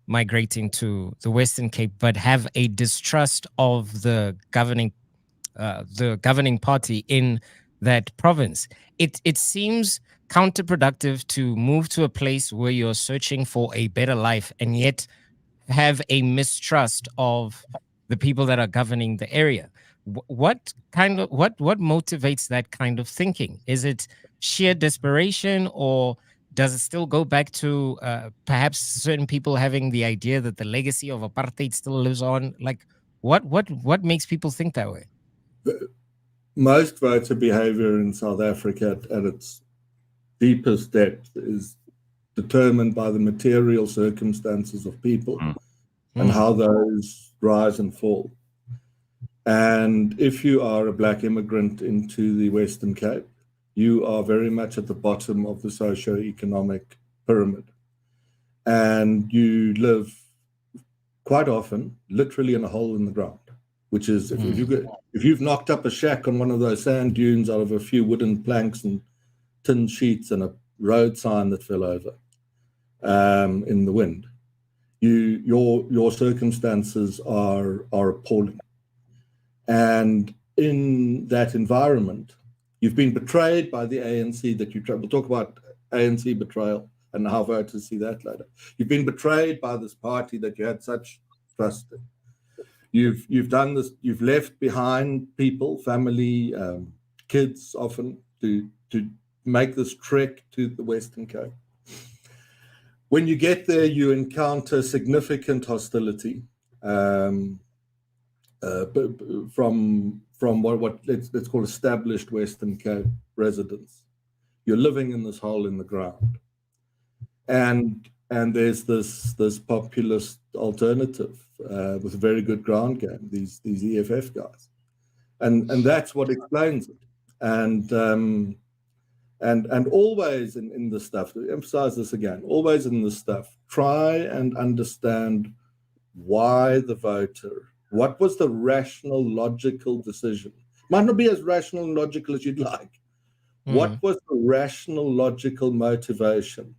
B: migrating to the Western Cape, but have a distrust of the governing the governing party in that province. It seems counterproductive to move to a place where you're searching for a better life and yet have a mistrust of the people that are governing the area. What motivates that kind of thinking? Is it sheer desperation, or does it still go back to perhaps certain people having the idea that the legacy of apartheid still lives on? Like, what makes people think that way?
D: Most voter behavior in South Africa at its deepest depth is determined by the material circumstances of people and how those rise and fall. And if you are a black immigrant into the Western Cape, you are very much at the bottom of the socio-economic pyramid. And you live quite often literally in a hole in the ground, which is if you've knocked up a shack on one of those sand dunes out of a few wooden planks and tin sheets and a road sign that fell over in the wind, your circumstances are appalling. And in that environment, you've been betrayed by the ANC that you try. We'll talk about ANC betrayal and how voters see that later. You've been betrayed by this party that you had such trust in. You've done this. You've left behind people, family, kids, often to make this trek to the Western Cape. When you get there, you encounter significant hostility from what let's call established Western Cape residents. You're living in this hole in the ground, and there's this populist alternative with a very good ground game. These EFF guys, and that's what explains it. And always in this stuff, to emphasize this again, always in this stuff, try and understand why the voter. What was the rational, logical decision? Might not be as rational and logical as you'd like. What was the rational, logical motivation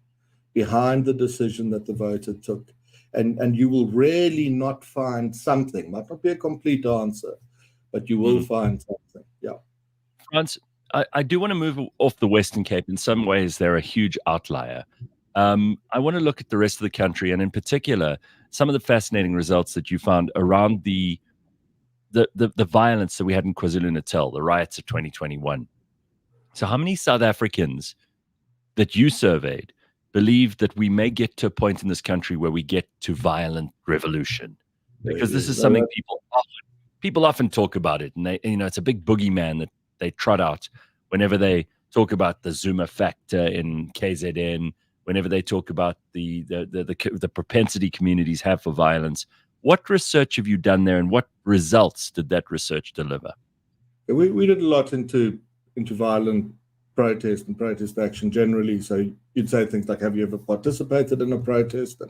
D: behind the decision that the voter took? And you will rarely not find something. Might not be a complete answer, but you will find something. Yeah.
A: Frans, I do want to move off the Western Cape. In some ways, they're a huge outlier. I want to look at the rest of the country, and in particular, some of the fascinating results that you found around the violence that we had in KwaZulu-Natal, the riots of 2021. So how many South Africans that you surveyed believe that we may get to a point in this country where we get to violent revolution? Because this is something people often talk about it, and it's a big boogeyman that they trot out whenever they talk about the Zuma factor in KZN, whenever they talk about the propensity communities have for violence. What research have you done there, and what results did that research deliver?
D: We did a lot into violent protest and protest action generally. So you'd say things like, have you ever participated in a protest?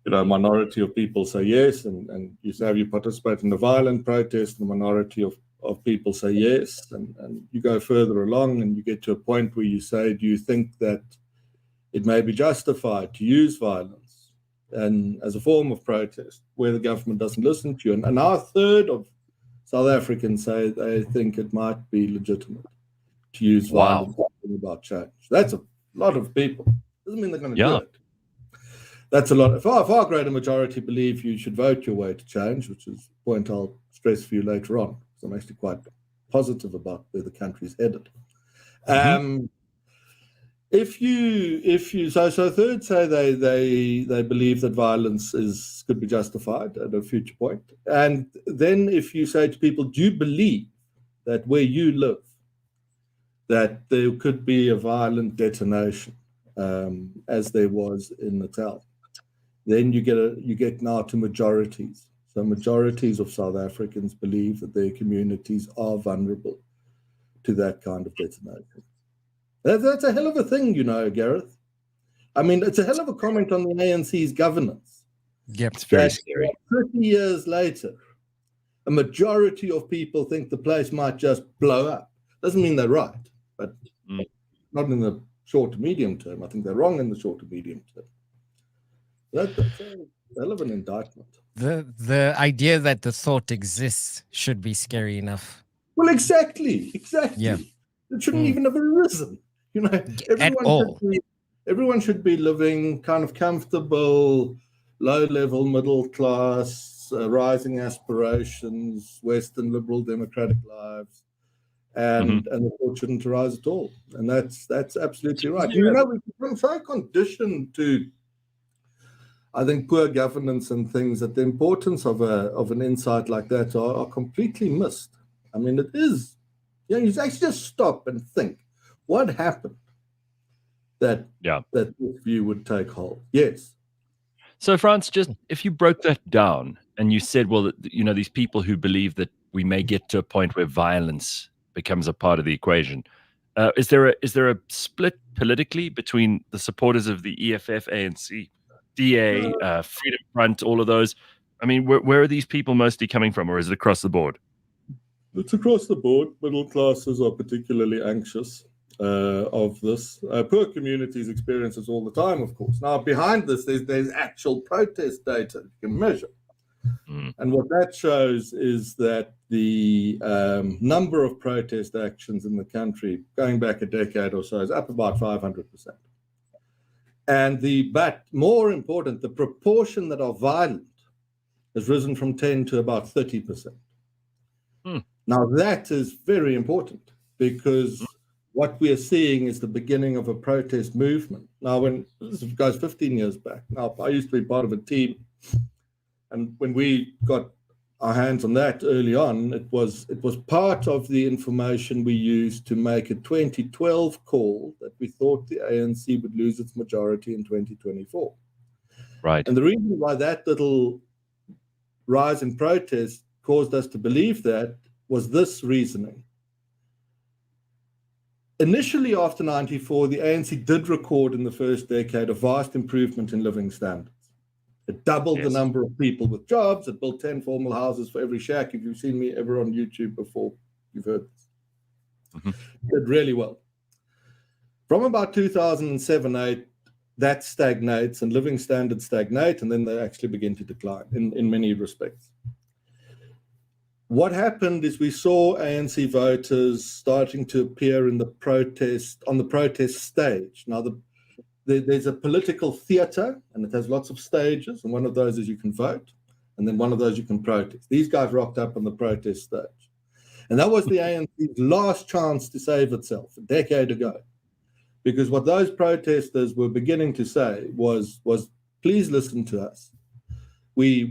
D: And a minority of people say yes, and you say, have you participated in a violent protest? And a minority of people say yes, and you go further along and you get to a point where you say, do you think that it may be justified to use violence and as a form of protest where the government doesn't listen to you? And now a third of South Africans say they think it might be legitimate to use violence about change. That's a lot of people. Doesn't mean they're going to do it. That's a lot. Far greater majority believe you should vote your way to change, which is a point I'll stress for you later on. So I'm actually quite positive about where the country's headed. So third say they believe that violence could be justified at a future point. And then if you say to people, do you believe that where you live, that there could be a violent detonation, as there was in Natal, then you get now to majorities. So majorities of South Africans believe that their communities are vulnerable to that kind of detonation. That's a hell of a thing, Gareth. I mean, it's a hell of a comment on the ANC's governance.
A: Yep, it's very scary.
D: 30 years later, a majority of people think the place might just blow up. Doesn't mean they're right, but not in the short to medium term. I think they're wrong in the short to medium term. hell of an indictment.
B: The idea that the thought exists should be scary enough.
D: Well, exactly.
B: Yeah.
D: It shouldn't even have arisen. You know,
B: At all.
D: everyone should be living kind of comfortable, low-level, middle class, rising aspirations, Western liberal democratic lives, and the thought shouldn't arise at all. And that's absolutely right. You know, we've been so conditioned to, I think, poor governance and things, that the importance of an insight like that are completely missed. I mean, it is, you actually just stop and think, what happened that this view would take hold? Yes.
A: So, Frans, just if you broke that down and you said, well, you know, these people who believe that we may get to a point where violence becomes a part of the equation, is there a split politically between the supporters of the EFF, ANC, DA, Freedom Front, all of those? I mean, where are these people mostly coming from, or is it across the board?
D: It's across the board. Middle classes are particularly anxious of this. Poor communities experience this all the time, of course. Now, behind this, there's actual protest data you can measure. And what that shows is that the number of protest actions in the country, going back a decade or so, is up about 500%. But more important, the proportion that are violent has risen from 10 to about 30%. Now, that is very important, because what we are seeing is the beginning of a protest movement. Now, when this goes 15 years back, now I used to be part of a team, and when we got our hands on that early on, it was part of the information we used to make a 2012 call that we thought the ANC would lose its majority in 2024.
A: Right.
D: And the reason why that little rise in protest caused us to believe that was this reasoning. Initially, after 94, the ANC did record in the first decade a vast improvement in living standards. It doubled the number of people with jobs. It built 10 formal houses for every shack. If you've seen me ever on YouTube before, you've heard this. It did really well. From about 2007-8, that stagnates and living standards stagnate, and then they actually begin to decline in many respects. What happened is we saw ANC voters starting to appear on the protest stage. Now, there's a political theater, and it has lots of stages, and one of those is you can vote, and then one of those you can protest. These guys rocked up on the protest stage. And that was the ANC's last chance to save itself a decade ago. Because what those protesters were beginning to say was please listen to us. We're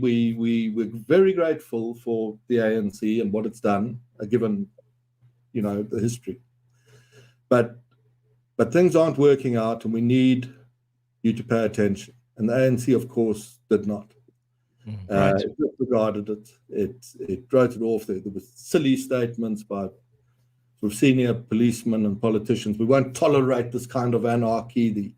D: very grateful for the ANC and what it's done, given, you know, the history. But things aren't working out, and we need you to pay attention. And the ANC, of course, did not. It disregarded it. It wrote it off. There were silly statements by sort of senior policemen and politicians. We won't tolerate this kind of anarchy.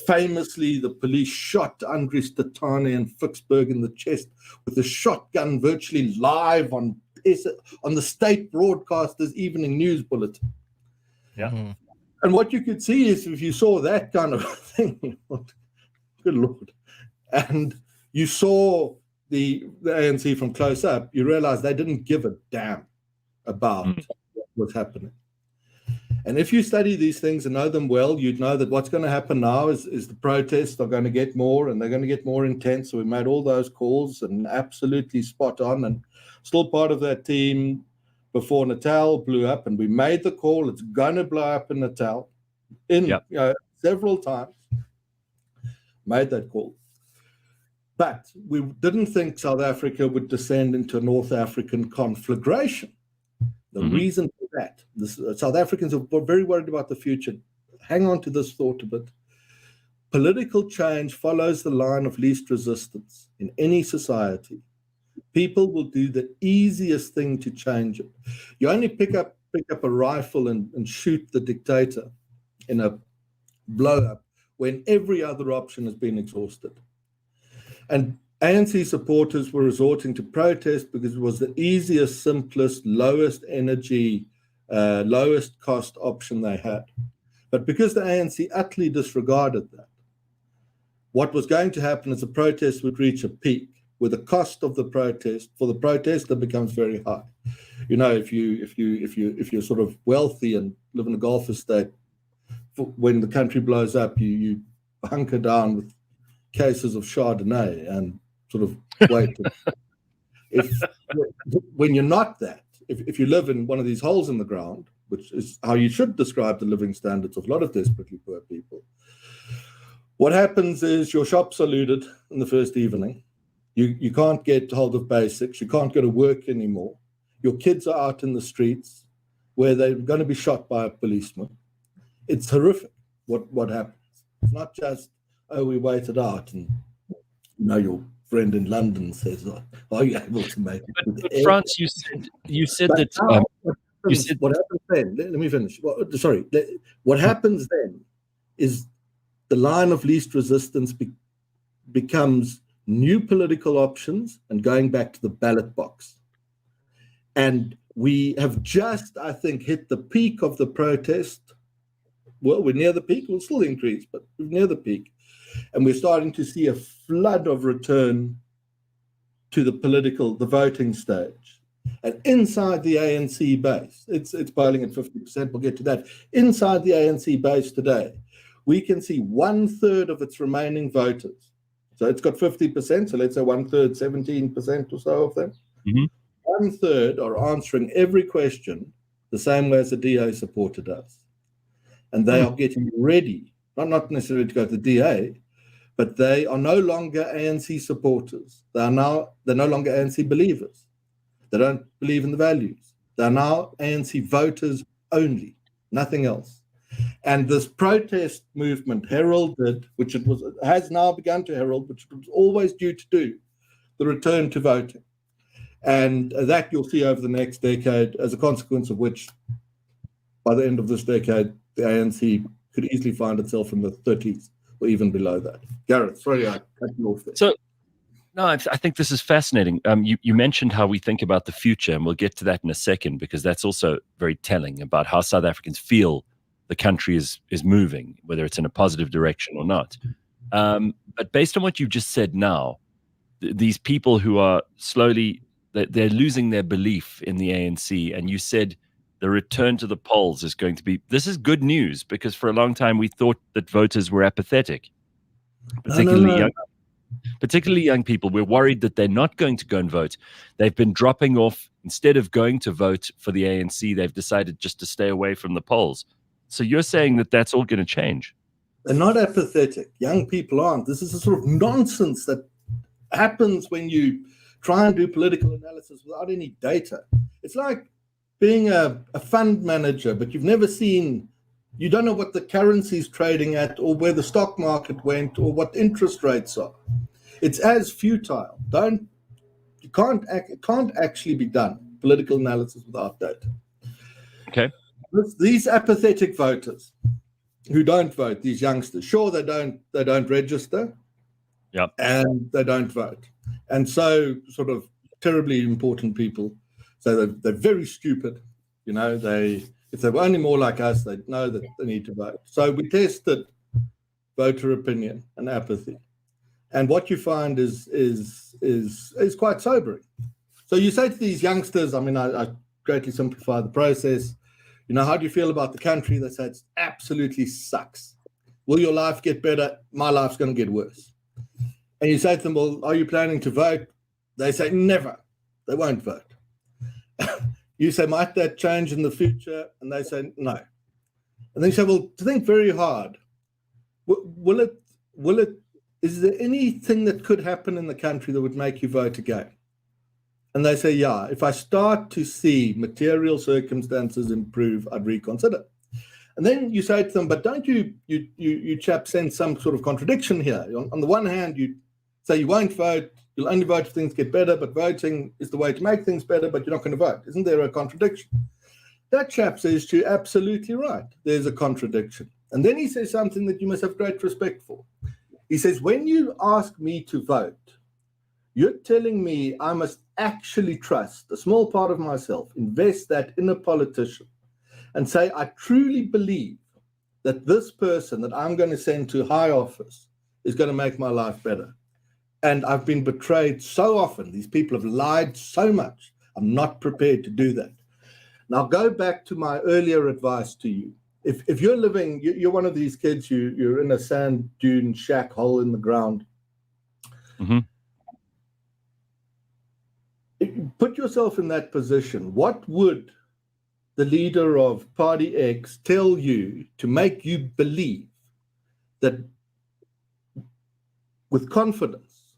D: Famously, the police shot Andries Tatane and Vicksburg in the chest with a shotgun virtually live on the state broadcaster's evening news bulletin.
A: Yeah.
D: And what you could see is, if you saw that kind of thing, good Lord, and you saw the ANC from close up, you realize they didn't give a damn about what was happening. And if you study these things and know them well, you'd know that what's going to happen now is the protests are going to get more, and they're going to get more intense. So we made all those calls, and absolutely spot on, and still part of that team before Natal blew up, and we made the call. It's going to blow up in Natal several times. Made that call. But we didn't think South Africa would descend into a North African conflagration. The reason for that, South Africans are very worried about the future. Hang on to this thought a bit. Political change follows the line of least resistance in any society. People will do the easiest thing to change it. You only pick up a rifle and shoot the dictator in a blow-up when every other option has been exhausted. And ANC supporters were resorting to protest because it was the easiest, simplest, lowest energy, lowest cost option they had. But because the ANC utterly disregarded that, what was going to happen is the protest would reach a peak where the cost of the protest for the protester becomes very high. You know, if you're sort of wealthy and live in a Gulf estate, when the country blows up, you hunker down with cases of Chardonnay and sort of wait. When you're not that, if you live in one of these holes in the ground, which is how you should describe the living standards of a lot of desperately poor people, what happens is your shops are looted in the first evening. You can't get hold of basics. You can't go to work anymore. Your kids are out in the streets where they're going to be shot by a policeman. It's horrific what happens. It's not just, oh, we waited out and, you know, your friend in London says, oh, are you able to make it?
A: But Frans, you said that...
D: what happens then, let me finish. What happens then is the line of least resistance becomes new political options and going back to the ballot box. And we have just, I think, hit the peak of the protest. Well, we're near the peak. We'll still increase, but we're near the peak. And we're starting to see a flood of return to the voting stage. And inside the ANC base, it's polling at 50%. We'll get to that. Inside the ANC base today, we can see 1/3 of its remaining voters. So it's got 50%. So let's say 1/3, 17% or so of them.
A: Mm-hmm.
D: 1/3 are answering every question the same way as a DA supporter does. And they are getting ready, not necessarily to go to the DA, but they are no longer ANC supporters. They're no longer ANC believers. They don't believe in the values. They're now ANC voters only, nothing else. And this protest movement heralded, which has now begun to herald, which it was always due to do, the return to voting. And that you'll see over the next decade, as a consequence of which, by the end of this decade, the ANC could easily find itself in the 30s or even below that. Gareth, sorry, I cut you off there.
A: So, no, I think this is fascinating. You mentioned how we think about the future, and we'll get to that in a second, because that's also very telling about how South Africans feel the country is moving, whether it's in a positive direction or not. But based on what you've just said now, these people who are slowly, they're losing their belief in the ANC, and you said the return to the polls is going to be, this is good news, because for a long time we thought that voters were apathetic, particularly young people. We're worried that they're not going to go and vote. They've been dropping off. Instead of going to vote for the ANC, they've decided just to stay away from the polls. So you're saying that that's all going to change?
D: They're not apathetic. Young people aren't. This is a sort of nonsense that happens when you try and do political analysis without any data. It's like being a fund manager, but you've never seen, you don't know what the currency is trading at, or where the stock market went, or what interest rates are. It's as futile. It can't actually be done, political analysis, without data.
A: Okay.
D: These apathetic voters who don't vote, these youngsters, sure, they don't register, and they don't vote. And so sort of terribly important people say that they're very stupid. You know, if they were only more like us, they'd know that they need to vote. So we tested voter opinion and apathy. And what you find is quite sobering. So you say to these youngsters, I mean, I greatly simplify the process. You know, how do you feel about the country? They say it absolutely sucks. Will your life get better? My life's going to get worse. And you say to them, well, are you planning to vote? They say never. They won't vote. You say, might that change in the future? And they say no. And then you say, well, to think very hard, is there anything that could happen in the country that would make you vote again? And they say, yeah, if I start to see material circumstances improve, I'd reconsider. And then you say to them, but don't you chaps sense some sort of contradiction here? On the one hand, you say you won't vote, you'll only vote if things get better, but voting is the way to make things better, but you're not going to vote. Isn't there a contradiction? That chap says to you, absolutely right, there's a contradiction. And then he says something that you must have great respect for. He says, when you ask me to vote, you're telling me I must actually trust a small part of myself, invest that in a politician, and say, I truly believe that this person that I'm going to send to high office is going to make my life better. And I've been betrayed so often. These people have lied so much. I'm not prepared to do that. Now, go back to my earlier advice to you. If you're living, you're one of these kids, you're in a sand dune shack hole in the ground.
A: Mm-hmm.
D: Put yourself in that position. What would the leader of Party X tell you to make you believe that with confidence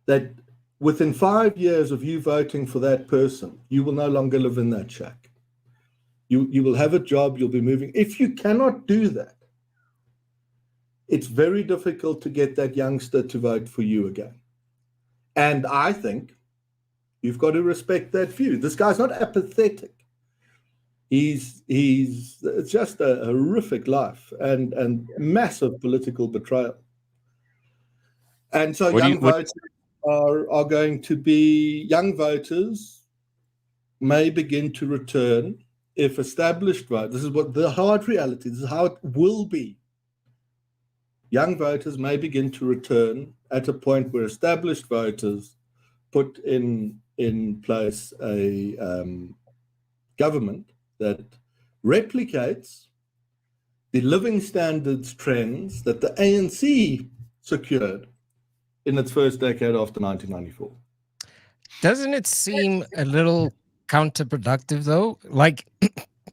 D: that within 5 years of you voting for that person, you will no longer live in that shack? You will have a job, you'll be moving. If you cannot do that, it's very difficult to get that youngster to vote for you again. And I think you've got to respect that view. This guy's not apathetic. It's just a horrific life and massive political betrayal. And so young voters may begin to return if established voters. This is what the hard reality, this is how it will be. Young voters may begin to return at a point where established voters put in place a government that replicates the living standards trends that the ANC secured in its first decade after 1994.
B: Doesn't it seem a little counterproductive, though? Like,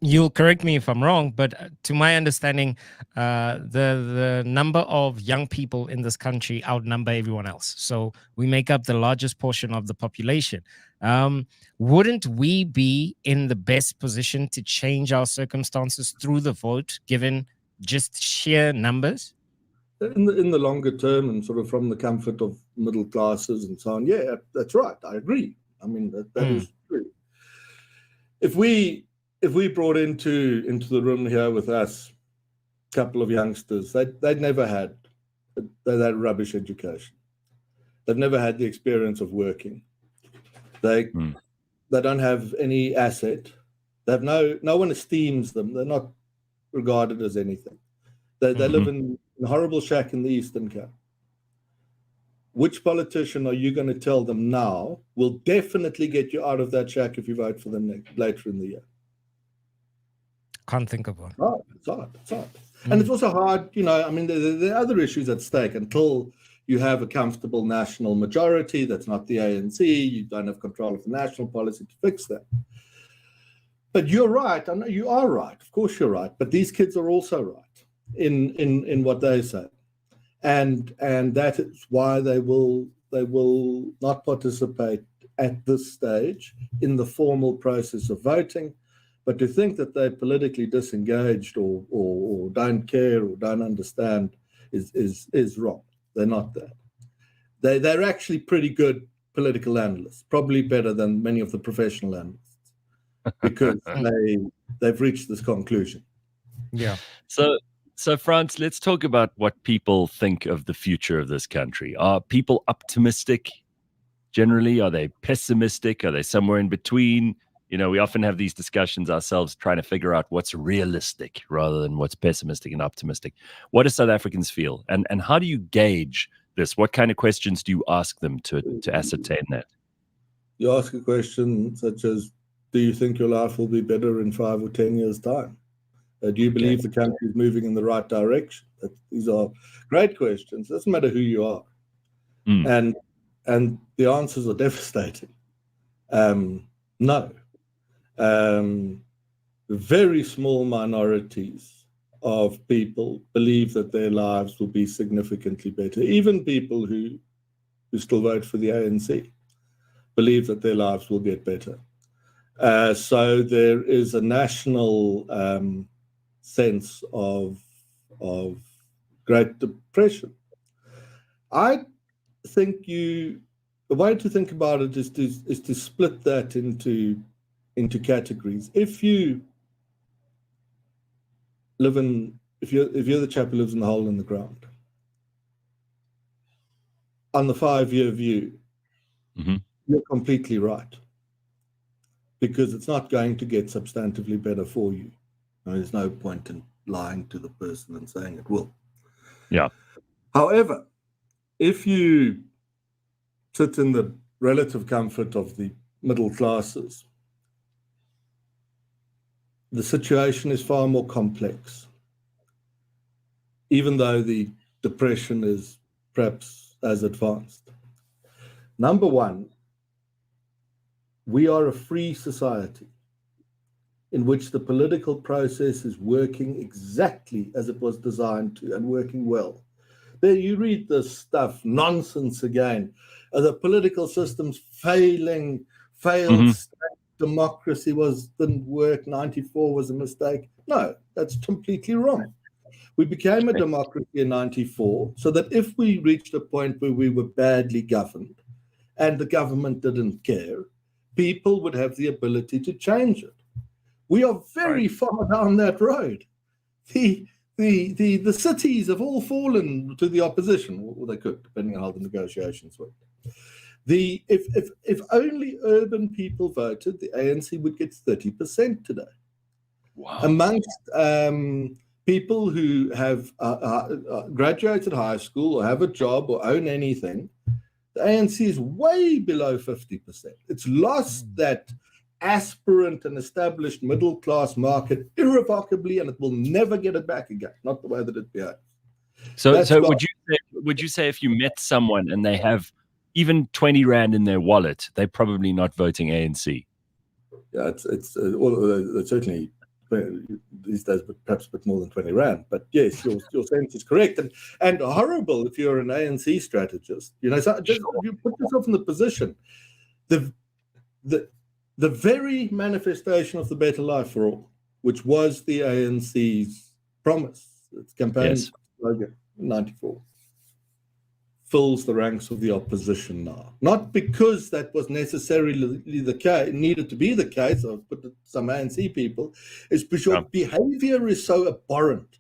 B: you'll correct me if I'm wrong, but to my understanding, the number of young people in this country outnumber everyone else. So we make up the largest portion of the population. Wouldn't we be in the best position to change our circumstances through the vote, given just sheer numbers?
D: In the longer term, and sort of from the comfort of middle classes and so on, yeah, that's right. I agree. I mean, that is true. If we brought into the room here with us a couple of youngsters, they'd never had that rubbish education. They've never had the experience of working. They don't have any asset. They have no one esteems them. They're not regarded as anything. They live in a horrible shack in the Eastern Cape. Which politician are you going to tell them now will definitely get you out of that shack if you vote for them later in the year?
B: Can't think of one.
D: Oh, it's hard. And it's also hard, I mean, there are other issues at stake. Until you have a comfortable national majority that's not the ANC, you don't have control of the national policy to fix that. But you're right. I know you are right. Of course you're right. But these kids are also right in what they say. And that is why they will not participate at this stage in the formal process of voting. But to think that they're politically disengaged or don't care or don't understand is wrong. They're not that. They're actually pretty good political analysts, probably better than many of the professional analysts, because they've reached this conclusion.
B: Yeah.
A: So Frans, let's talk about what people think of the future of this country. Are people optimistic generally? Are they pessimistic? Are they somewhere in between? We often have these discussions ourselves trying to figure out what's realistic rather than what's pessimistic and optimistic. What do South Africans feel? And how do you gauge this? What kind of questions do you ask them to ascertain that?
D: You ask a question such as, do you think your life will be better in 5 or 10 years' time? Do you believe the country is moving in the right direction? These are great questions. It doesn't matter who you are. And the answers are devastating. No. Very small minorities of people believe that their lives will be significantly better. Even people who still vote for the ANC believe that their lives will get better. So there is a national sense of great depression. I think the way to think about it is to split that into categories. If you're the chap who lives in the hole in the ground, on the 5-year view, you're completely right, because it's not going to get substantively better for you. There's no point in lying to the person and saying it will.
A: Yeah.
D: However, if you sit in the relative comfort of the middle classes, the situation is far more complex, even though the depression is perhaps as advanced. Number one, we are a free society in which the political process is working exactly as it was designed to and working well. There you read this stuff, nonsense again. The political system's failed state democracy didn't work, 94 was a mistake. No, that's completely wrong. We became a democracy in 94 so that if we reached a point where we were badly governed and the government didn't care, people would have the ability to change it. We are very far down that road. The cities have all fallen to the opposition, or they could, depending on how the negotiations went. If only urban people voted, the ANC would get 30% today.
A: Wow.
D: Amongst people who have graduated high school or have a job or own anything, the ANC is way below 50%. It's lost that aspirant and established middle-class market irrevocably, and it will never get it back again, not the way that it behaves.
A: So would you say if you met someone and they have even 20 Rand in their wallet, they're probably not voting ANC?
D: Yeah, it's certainly these days, but perhaps a bit more than 20 Rand. But yes, your sense is correct, and horrible if you're an ANC strategist. You know, so just you put yourself in the position, the very manifestation of the better life for all, which was the ANC's promise, its campaign slogan in 94, fills the ranks of the opposition now. Not because that was necessarily the case, needed to be the case, I've put some ANC people, it's because your behavior is so abhorrent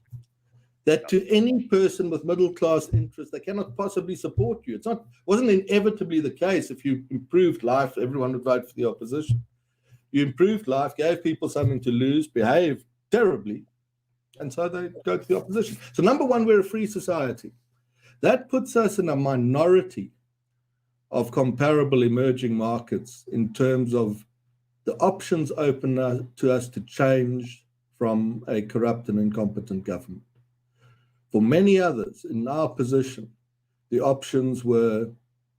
D: that to any person with middle-class interests, they cannot possibly support you. Wasn't inevitably the case. If you improved life, everyone would vote for the opposition. You improved life, gave people something to lose, behaved terribly, and so they go to the opposition. So number one, we're a free society. That puts us in a minority of comparable emerging markets in terms of the options open to us to change from a corrupt and incompetent government. For many others in our position, the options were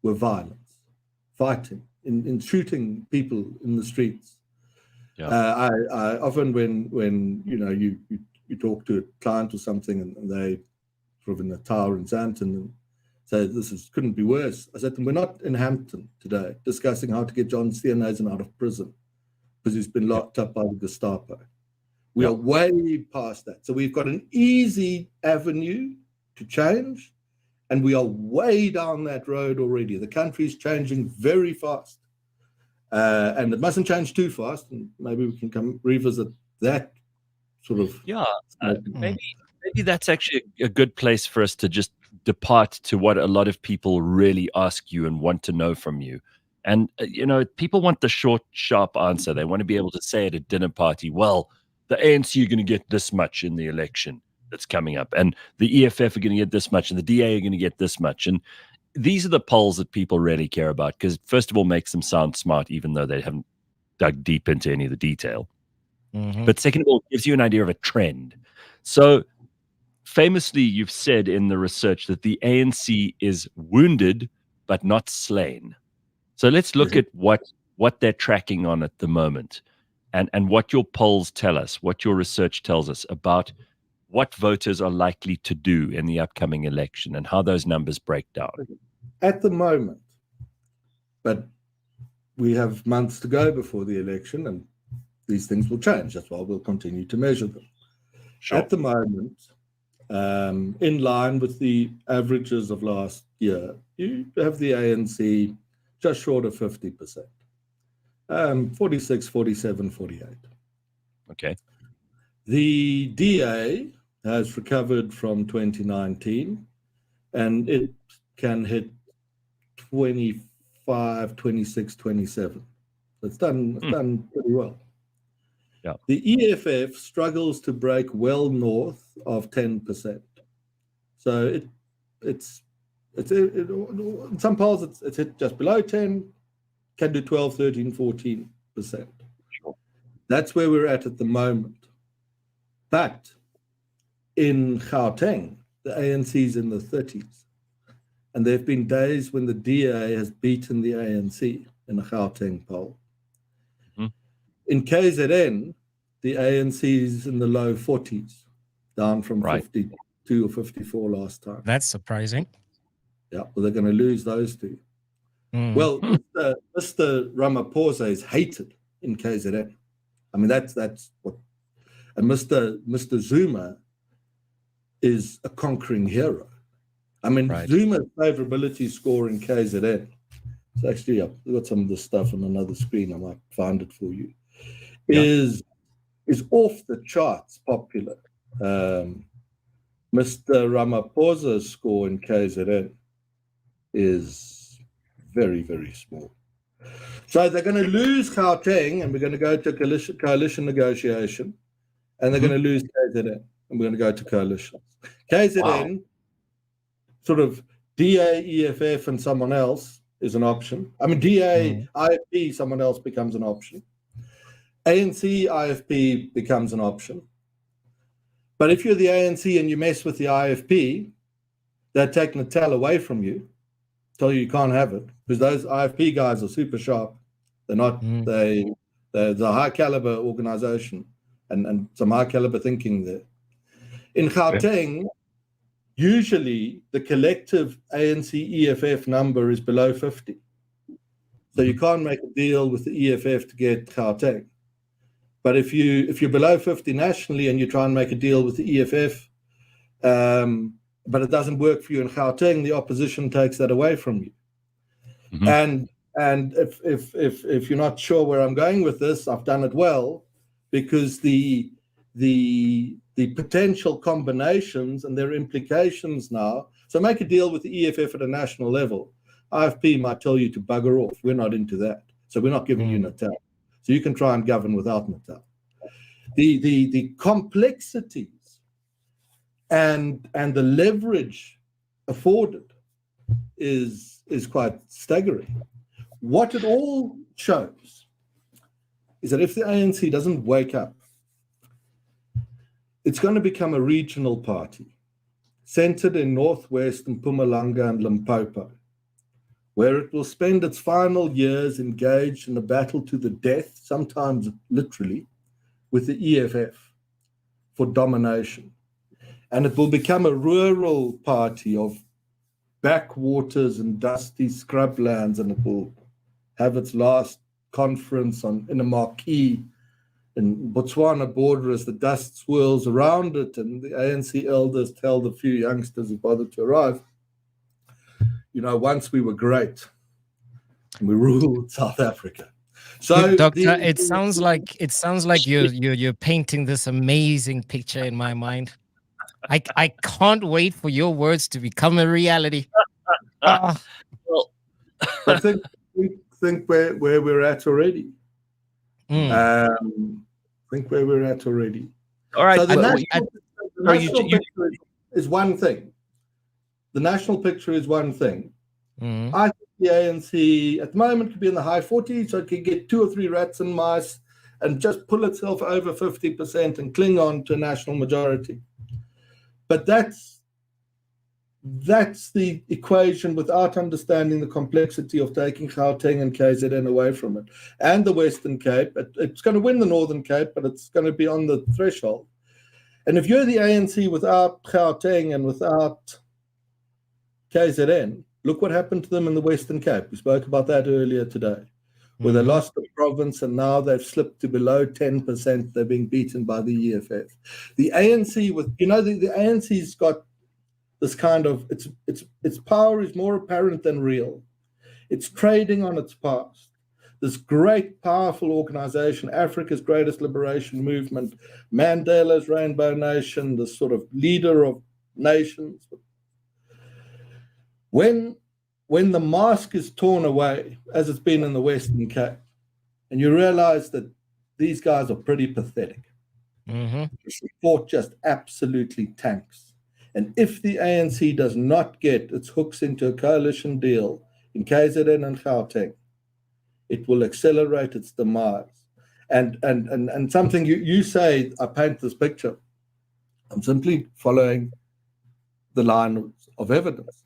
D: violence, fighting, in shooting people in the streets. Yeah. I often when you talk to a client or something and they sort of in a tower in Sandton and say couldn't be worse. I said to them, we're not in Hampton today discussing how to get John Steenhuisen out of prison because he's been locked up by the Gestapo. We are way past that. So we've got an easy avenue to change, and we are way down that road already. The country's changing very fast, and it mustn't change too fast. And maybe we can revisit that sort of.
A: Yeah, maybe that's actually a good place for us to just depart to what a lot of people really ask you and want to know from you. And, people want the short, sharp answer. They want to be able to say at a dinner party, well, the ANC are going to get this much in the election that's coming up, and the EFF are going to get this much, and the DA are going to get this much. And these are the polls that people really care about because, first of all, makes them sound smart, even though they haven't dug deep into any of the detail. Mm-hmm. But second of all, it gives you an idea of a trend. So famously, you've said in the research that the ANC is wounded but not slain. So let's look at what they're tracking on at the moment and what your polls tell us, what your research tells us about what voters are likely to do in the upcoming election and how those numbers break down.
D: At the moment, but we have months to go before the election and these things will change. That's why we'll continue to measure them. Sure. At the moment, in line with the averages of last year, you have the ANC just short of 50%. 46, 47, 48.
A: Okay.
D: The DA has recovered from 2019 and it can hit 25, 26, 27. It's done pretty well.
A: Yeah.
D: The EFF struggles to break well north of 10%. So in some polls it's hit just below 10, can do 12, 13, 14%.
A: Sure.
D: That's where we're at the moment. But in Gauteng, the ANC's in the 30s. And there have been days when the DA has beaten the ANC in a Gauteng poll.
A: Mhm.
D: In KZN, the ANC's in the low 40s, down from 52 or 54 last time.
B: That's surprising.
D: Yeah, well, they're going to lose those two. Well, Mr. Ramaphosa is hated in KZN. I mean, that's what. And Mr. Zuma is a conquering hero. I mean, Zuma's favorability score in KZN. It's actually, I've got some of this stuff on another screen. I might find it for you. Is off the charts popular. Mr. Ramaphosa's score in KZN is very, very small. So they're going to lose Gauteng, and we're going to go to coalition negotiation, and they're going to lose KZN, and we're going to go to coalitions. KZN, sort of DA, EFF, and someone else is an option. I mean, DA, IFP, someone else becomes an option. ANC, IFP becomes an option. But if you're the ANC and you mess with the IFP, they're taking the tail away from you, tell you can't have it, because those IFP guys are super sharp. They're not, they're a high caliber organization and some high caliber thinking there. In Gauteng, usually the collective ANC EFF number is below 50. So you can't make a deal with the EFF to get Gauteng. But if you're below 50 nationally and you try and make a deal with the EFF, but it doesn't work for you in Gauteng, the opposition takes that away from you. And if you're not sure where I'm going with this, I've done it well, because the potential combinations and their implications now. So make a deal with the EFF at a national level. IFP might tell you to bugger off. We're not into that. So we're not giving you Natal. So you can try and govern without Natal. The complexities and the leverage afforded is quite staggering. What it all shows is that if the ANC doesn't wake up, it's going to become a regional party centered in Northwest and Mpumalanga and Limpopo, where it will spend its final years engaged in a battle to the death, sometimes literally, with the EFF for domination. And it will become a rural party of backwaters and dusty scrublands, and it will have its last conference in a marquee in Botswana border as the dust swirls around it, and the ANC elders tell the few youngsters who bothered to arrive, you know, once we were great and we ruled South Africa. So,
B: Doctor, it sounds like you're painting this amazing picture in my mind. I can't wait for your words to become a reality.
D: Well, I think where we're at already. Think where we're at already.
A: All right.
D: So the national picture is one thing. The national picture is one thing. I think the ANC at the moment could be in the high 40s, so it could get 2 or 3 rats and mice and just pull itself over 50% and cling on to a national majority. But that's the equation without understanding the complexity of taking Gauteng and KZN away from it. And the Western Cape, it's going to win the Northern Cape, but it's going to be on the threshold. And if you're the ANC without Gauteng and without KZN, look what happened to them in the Western Cape. We spoke about that earlier today, where they lost the province and now they've slipped to below 10%. They're being beaten by the EFF. The ANC the ANC's got this kind of, its power is more apparent than real. It's trading on its past. This great, powerful organization, Africa's greatest liberation movement, Mandela's Rainbow Nation, the sort of leader of nations. When the mask is torn away, as it's been in the Western Cape, and you realize that these guys are pretty pathetic. The support just absolutely tanks. And if the ANC does not get its hooks into a coalition deal in KZN and Gauteng, it will accelerate its demise. And something you say, I paint this picture. I'm simply following the line of evidence.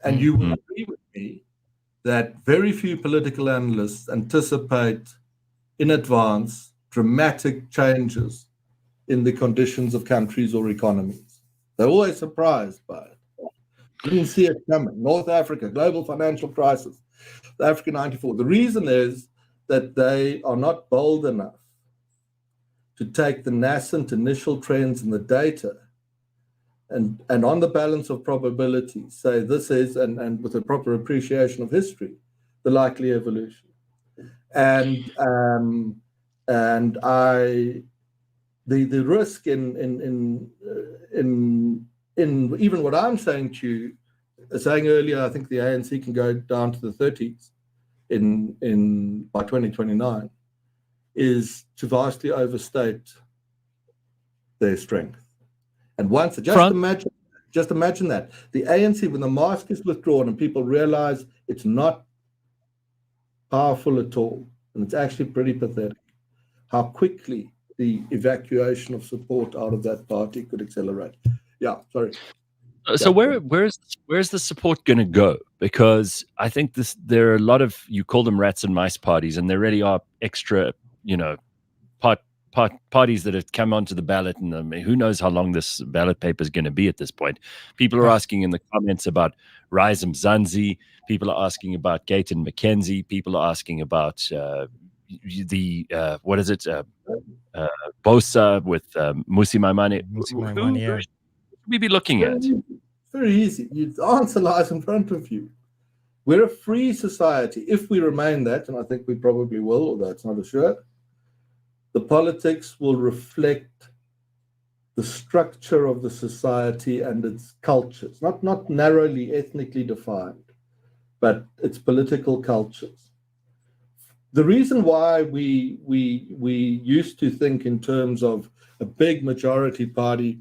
D: And you will agree with me that very few political analysts anticipate in advance dramatic changes in the conditions of countries or economies. They're always surprised by it. Didn't see it coming. North Africa, global financial crisis, the Africa 94. The reason is that they are not bold enough to take the nascent initial trends in the data and on the balance of probability, say this is, and with a proper appreciation of history, the likely evolution. And the risk in even what I'm saying to you, saying earlier, I think the ANC can go down to the 30s by 2029, is to vastly overstate their strength. And once, just imagine that the ANC, when the mask is withdrawn and people realize it's not powerful at all, and it's actually pretty pathetic, how quickly the evacuation of support out of that party could accelerate. Yeah, sorry.
A: So where's the support going to go? Because I think there are a lot of, you call them rats and mice parties, and there really are extra, parties that have come onto the ballot, and who knows how long this ballot paper is going to be at this point. People are asking in the comments about Rise Mzansi. People are asking about Gayton McKenzie. People are asking about what is it? Bosa with Musi Maimane. Who should we be looking at?
D: Very easy. The answer lies in front of you. We're a free society. If we remain that, and I think we probably will, although it's not assured, the politics will reflect the structure of the society and its cultures, not narrowly ethnically defined, but its political cultures. The reason why we used to think in terms of a big majority party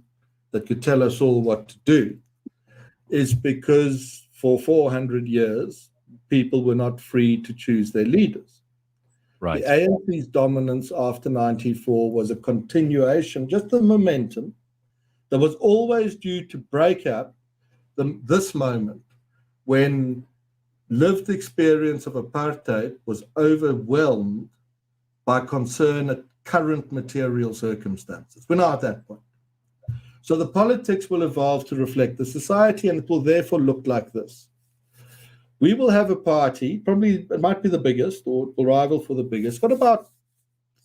D: that could tell us all what to do is because for 400 years, people were not free to choose their leaders.
A: Right.
D: The ANC's dominance after 94 was a continuation, just the momentum that was always due to break up this moment when lived experience of apartheid was overwhelmed by concern at current material circumstances. We're now at that point. So the politics will evolve to reflect the society, and it will therefore look like this. We will have a party, probably it might be the biggest or will rival for the biggest, got about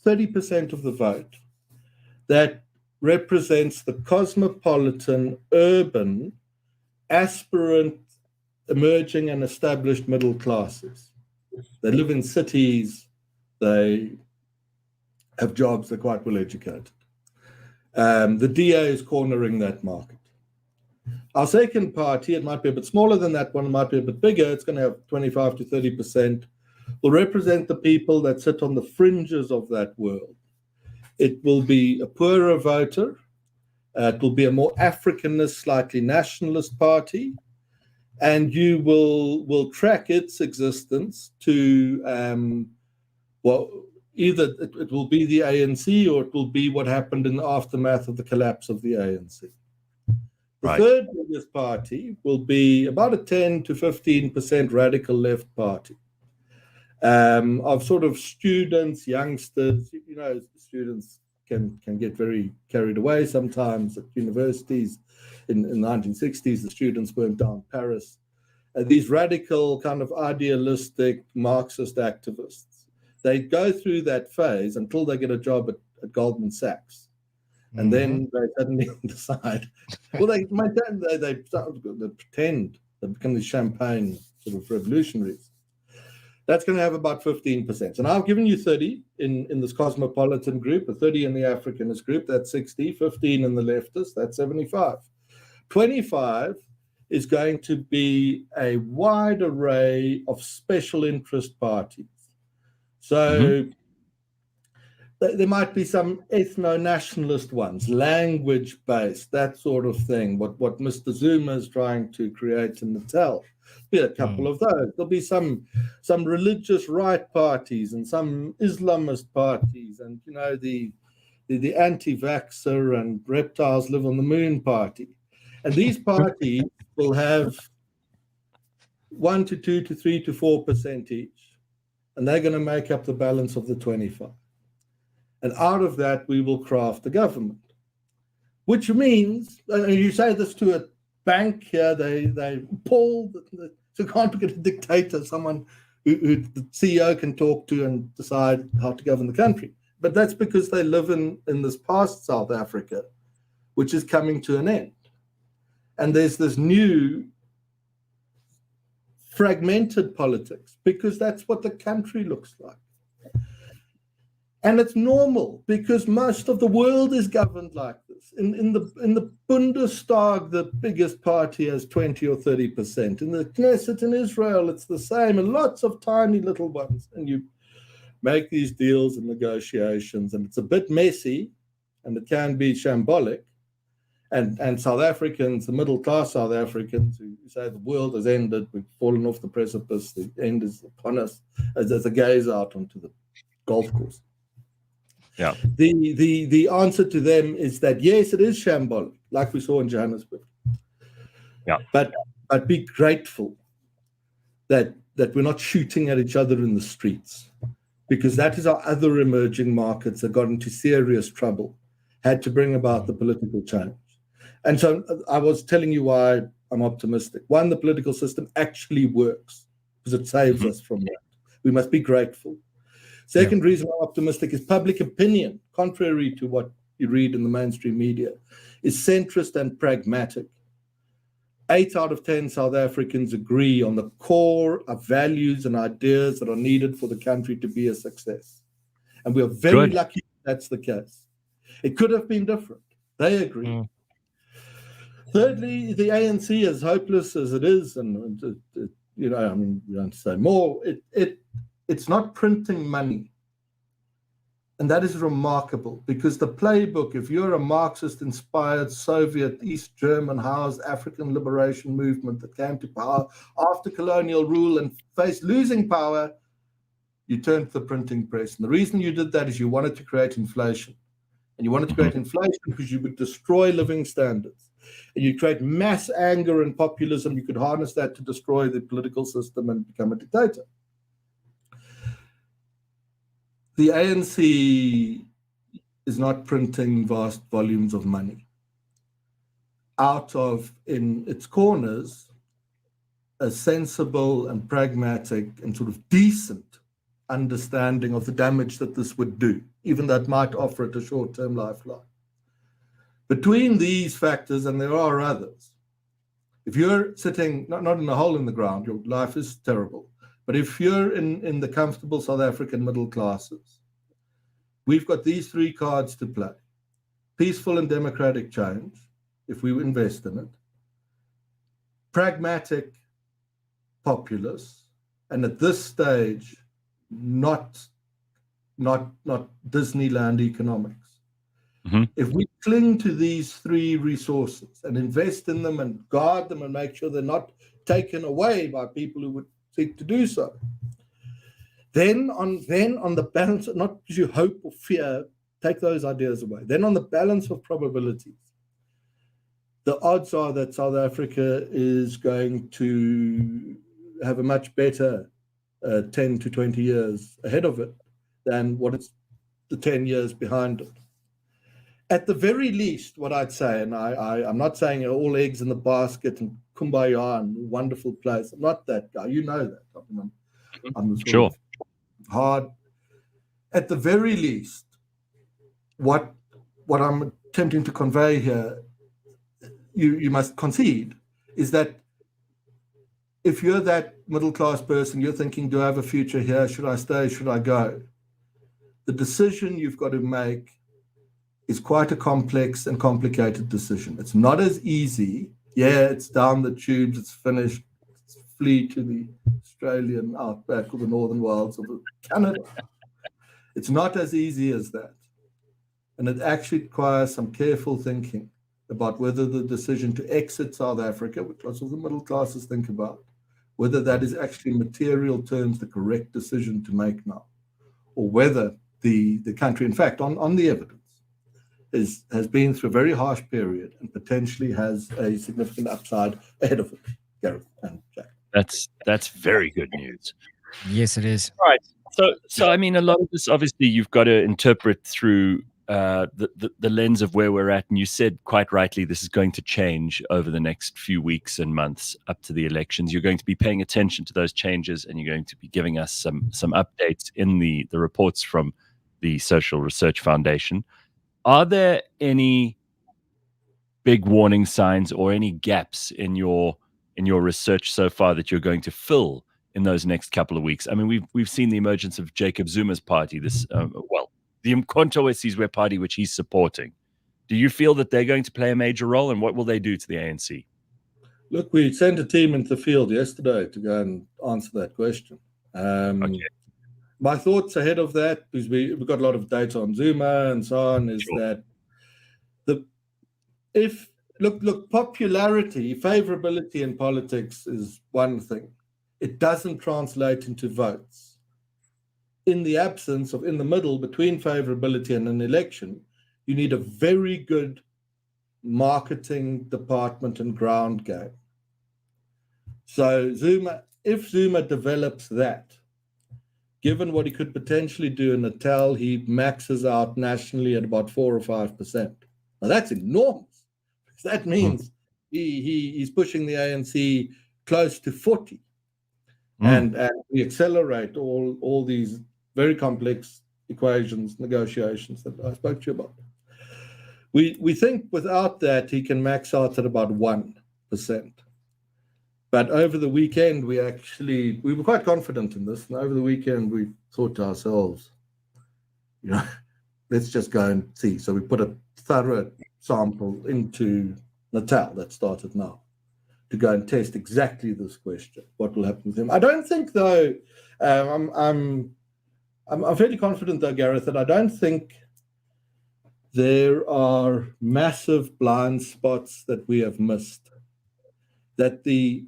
D: 30% of the vote that represents the cosmopolitan, urban, aspirant, emerging and established middle classes. They live in cities, they have jobs, they're quite well educated. The DA is cornering that market. Our second party, it might be a bit smaller than that one, it might be a bit bigger, it's going to have 25 to 30%, will represent the people that sit on the fringes of that world. It will be a poorer voter, it will be a more Africanist, slightly nationalist party, and you will track its existence to, either it will be the ANC or it will be what happened in the aftermath of the collapse of the ANC. The third biggest party will be about a 10 to 15% radical left party of sort of students, youngsters. Students can get very carried away sometimes at universities. In the 1960s, the students burnt down Paris. These radical kind of idealistic Marxist activists, they go through that phase until they get a job at Goldman Sachs. And then they suddenly decide, well, they pretend, they become these champagne sort of revolutionaries. That's going to have about 15%. And I've given you 30 in this cosmopolitan group, a 30 in the Africanist group, that's 60, 15 in the leftist, that's 75. 25 is going to be a wide array of special interest parties. So there might be some ethno-nationalist ones, language-based, that sort of thing, what Mr. Zuma is trying to create in Natal. Be a couple of those. There'll be some religious right parties and some Islamist parties, and the anti-vaxxer and reptiles live on the moon party. And these parties will have 1 to 2 to 3 to 4% each, and they're going to make up the balance of the 25. And out of that, we will craft a government, which means, you say this to a bank here, Paul, so you can't get a dictator, someone who the CEO can talk to and decide how to govern the country. But that's because they live in this past South Africa, which is coming to an end. And there's this new fragmented politics, because that's what the country looks like. And it's normal, because most of the world is governed like this. In the Bundestag, the biggest party has 20 or 30%. In the Knesset in Israel, it's the same, and lots of tiny little ones. And you make these deals and negotiations, and it's a bit messy, and it can be shambolic. And South Africans, the middle-class South Africans, who say the world has ended, we've fallen off the precipice, the end is upon us, as they gaze out onto the golf course.
A: Yeah.
D: The answer to them is that, yes, it is shambolic, like we saw in Johannesburg.
A: Yeah.
D: But be grateful that we're not shooting at each other in the streets, because that is how other emerging markets that got into serious trouble had to bring about the political change. And so I was telling you why I'm optimistic. One, the political system actually works because it saves us from that. We must be grateful. Second reason I'm optimistic is public opinion, contrary to what you read in the mainstream media, is centrist and pragmatic. 8 out of 10 South Africans agree on the core of values and ideas that are needed for the country to be a success. And we are very lucky that's the case. It could have been different. They agree. Thirdly, the ANC, as hopeless as it is, and we don't say more, it's not printing money. And that is remarkable, because the playbook, if you're a Marxist-inspired Soviet East German house African liberation movement that came to power after colonial rule and faced losing power, you turned to the printing press. And the reason you did that is you wanted to create inflation. And you wanted to create inflation because you would destroy living standards. And you create mass anger and populism. You could harness that to destroy the political system and become a dictator. The ANC is not printing vast volumes of money. Out of, in its corners, a sensible and pragmatic and sort of decent understanding of the damage that this would do, even though it might offer it a short-term lifeline. Between these factors, and there are others, if you're sitting not in a hole in the ground, your life is terrible. But if you're in the comfortable South African middle classes, we've got these 3 cards to play. Peaceful and democratic change, if we invest in it. Pragmatic populace, and at this stage, not Disneyland economics. If we cling to these 3 resources and invest in them and guard them and make sure they're not taken away by people who would seek to do so, then on the balance, not because you hope or fear, take those ideas away. Then on the balance of probabilities, the odds are that South Africa is going to have a much better 10 to 20 years ahead of it than what it's the 10 years behind it. At the very least, what I'd say, and I'm not saying all eggs in the basket and kumbaya and wonderful place. I'm not that guy. You know that. I'm sure hard. At the very least, what I'm attempting to convey here, you must concede, is that if you're that middle-class person, you're thinking, do I have a future here? Should I stay? Should I go? The decision you've got to make is quite a complex and complicated decision. It's not as easy. Yeah, it's down the tubes, it's finished. It's flee to the Australian outback or the Northern Wilds or Canada. It's not as easy as that. And it actually requires some careful thinking about whether the decision to exit South Africa, which lots of the middle classes think about, whether that is actually in material terms the correct decision to make now, or whether the country, in fact, on the evidence, has been through a very harsh period and potentially has a significant upside ahead of it. Gareth and Jack.
A: That's very good news.
B: Yes, it is.
A: Right. So I mean, a lot of this, obviously, you've got to interpret through the lens of where we're at. And you said quite rightly, this is going to change over the next few weeks and months up to the elections. You're going to be paying attention to those changes, and you're going to be giving us some updates in the reports from the Social Research Foundation. Are there any big warning signs or any gaps in your research so far that you're going to fill in those next couple of weeks? I mean, we've seen the emergence of Jacob Zuma's party, the Umkhonto we Sizwe party, which he's supporting. Do you feel that they're going to play a major role, and what will they do to the ANC?
D: Look, we sent a team into the field yesterday to go and answer that question.
A: Okay.
D: My thoughts ahead of that, because we've got a lot of data on Zuma and so on, is
A: Sure.
D: that popularity, favorability in politics is one thing. It doesn't translate into votes. In the absence of, in the middle between favorability and an election, you need a very good marketing department and ground game. So if Zuma develops that, given what he could potentially do in Natal, he maxes out nationally at about 4 or 5%. Now that's enormous. That means he's pushing the ANC close to 40. And we accelerate all these very complex equations, negotiations that I spoke to you about. We think without that, he can max out at about 1%. But over the weekend, we were quite confident in this. And over the weekend, we thought to ourselves, let's just go and see. So we put a thorough sample into Natal that started now to go and test exactly this question. What will happen with him? I don't think, though, I'm fairly confident, though, Gareth, that I don't think there are massive blind spots that we have missed, that the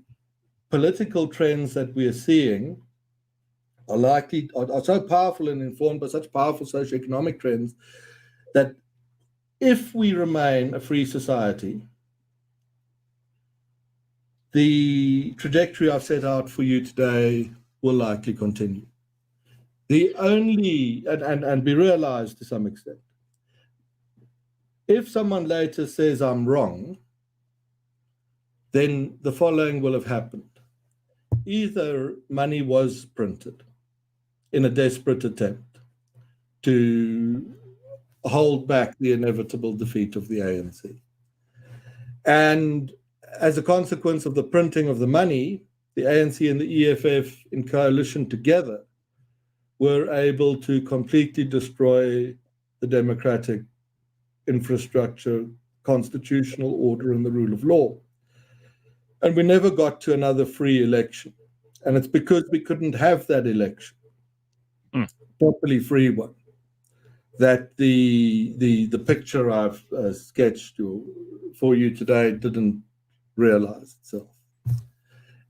D: political trends that we are seeing are so powerful and informed by such powerful socioeconomic trends that if we remain a free society, the trajectory I've set out for you today will likely continue. The only, and be realized to some extent, if someone later says I'm wrong, then the following will have happened. Either money was printed in a desperate attempt to hold back the inevitable defeat of the ANC. And as a consequence of the printing of the money, the ANC and the EFF in coalition together were able to completely destroy the democratic infrastructure, constitutional order, and the rule of law. And we never got to another free election. And it's because we couldn't have that election, properly free one, that the picture I've sketched for you today didn't realize itself.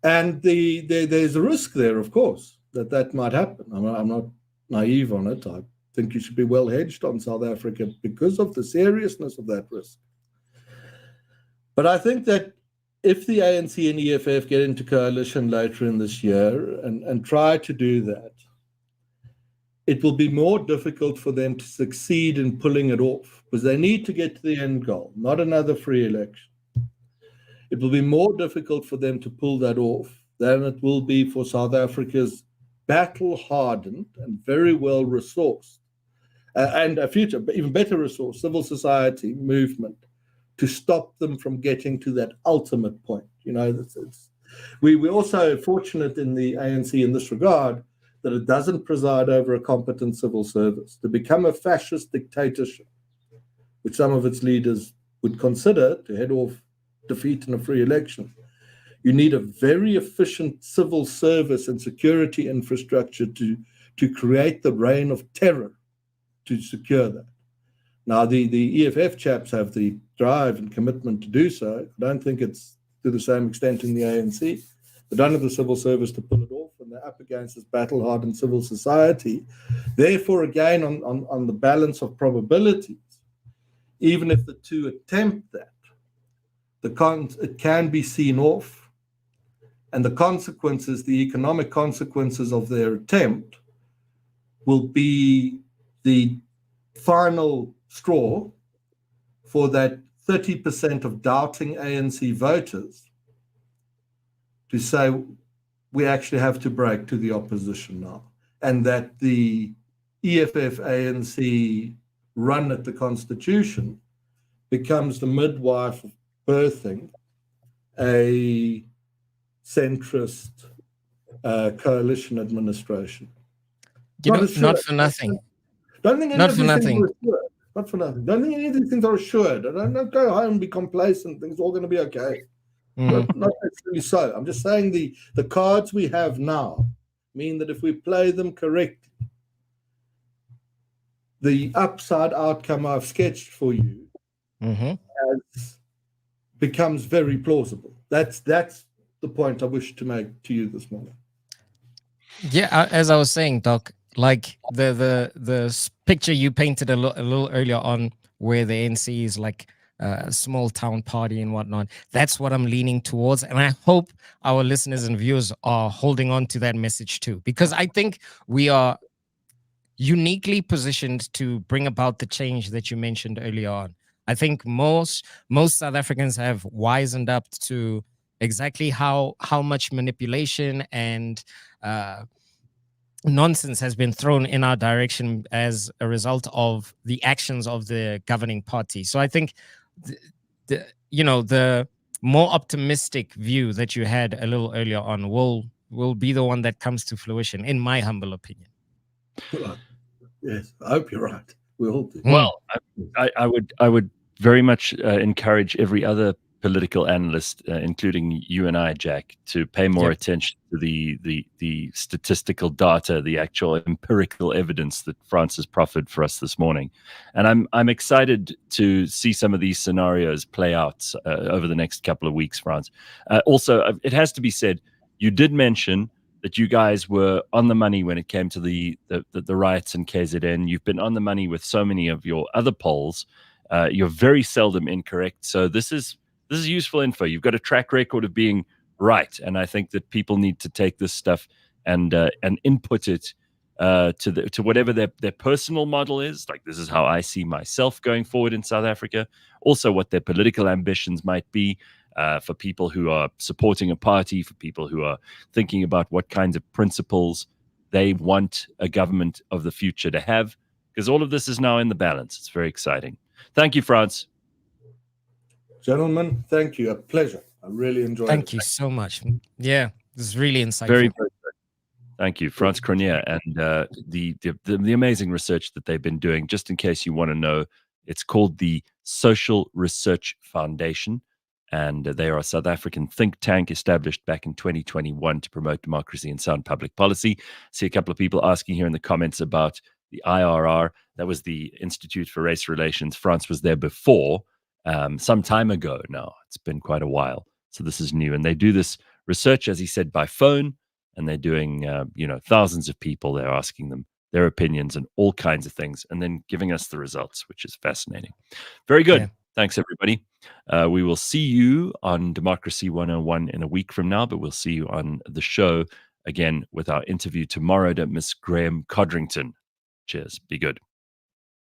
D: And there's a risk there, of course, that might happen. I'm not naive on it. I think you should be well hedged on South Africa because of the seriousness of that risk. But I think that if the ANC and EFF get into coalition later in this year and try to do that, it will be more difficult for them to succeed in pulling it off because they need to get to the end goal, not another free election. It will be more difficult for them to pull that off than it will be for South Africa's battle-hardened and very well-resourced and a future, even better resourced civil society movement to stop them from getting to that ultimate point. We're also fortunate in the ANC in this regard that it doesn't preside over a competent civil service. To become a fascist dictatorship, which some of its leaders would consider to head off defeat in a free election, you need a very efficient civil service and security infrastructure to create the reign of terror to secure that. Now, the EFF chaps have the drive and commitment to do so. I don't think it's to the same extent in the ANC. They don't have the civil service to pull it off, and they're up against this battle-hardened civil society. Therefore, again, on the balance of probabilities, even if the two attempt that, it can be seen off, and the consequences, the economic consequences of their attempt, will be the final straw for that 30% of doubting ANC voters to say we actually have to break to the opposition now, and that the EFF ANC run at the Constitution becomes the midwife of birthing a centrist coalition administration.
B: Not for nothing.
D: Don't think any
B: Not
D: of
B: for
D: these
B: nothing.
D: things are assured. Not for nothing. Don't think any of these things are assured. Don't go home and be complacent. Things are all going to be okay. Not necessarily so. I'm just saying the cards we have now mean that if we play them correctly, the upside outcome I've sketched for you becomes very plausible. That's the point I wish to make to you this morning.
B: Yeah, as I was saying, Doc, like the picture you painted a little earlier on, where the ANC is like a small town party and whatnot. That's what I'm leaning towards, and I hope our listeners and viewers are holding on to that message too, because I think we are uniquely positioned to bring about the change that you mentioned earlier on. I think most South Africans have wisened up to exactly how much manipulation and nonsense has been thrown in our direction as a result of the actions of the governing party. So I think the more optimistic view that you had a little earlier on will be the one that comes to fruition, in my humble opinion.
D: Yes, I hope you're right. We all do.
A: Well, I would very much encourage every other political analyst, including you and I, Jack, to pay more attention to the statistical data, the actual empirical evidence that Frans has proffered for us this morning. And I'm excited to see some of these scenarios play out over the next couple of weeks, Frans. Also, it has to be said, you did mention that you guys were on the money when it came to the riots in KZN. You've been on the money with so many of your other polls. You're very seldom incorrect. So this is useful info. You've got a track record of being right, and I think that people need to take this stuff and input it to whatever their personal model is. Like, this is how I see myself going forward in South Africa. Also, what their political ambitions might be for people who are supporting a party, for people who are thinking about what kinds of principles they want a government of the future to have. Because all of this is now in the balance. It's very exciting. Thank you, Frans.
D: Gentlemen, thank you. A pleasure. I really enjoyed it.
B: Thank you so much. Yeah, this is really insightful.
A: Very, very good. Thank you, Frans Cronje, and the amazing research that they've been doing. Just in case you want to know, it's called the Social Research Foundation, and they are a South African think tank established back in 2021 to promote democracy and sound public policy. I see a couple of people asking here in the comments about the IRR. That was the Institute for Race Relations. Frans was there before, some time ago now. It's been quite a while. So this is new. And they do this research, as he said, by phone. And they're doing, thousands of people. They're asking them their opinions and all kinds of things, and then giving us the results, which is fascinating. Very good. Yeah. Thanks, everybody. We will see you on Democracy 101 in a week from now, but we'll see you on the show again with our interview tomorrow to Miss Graham Codrington. Cheers. Be good.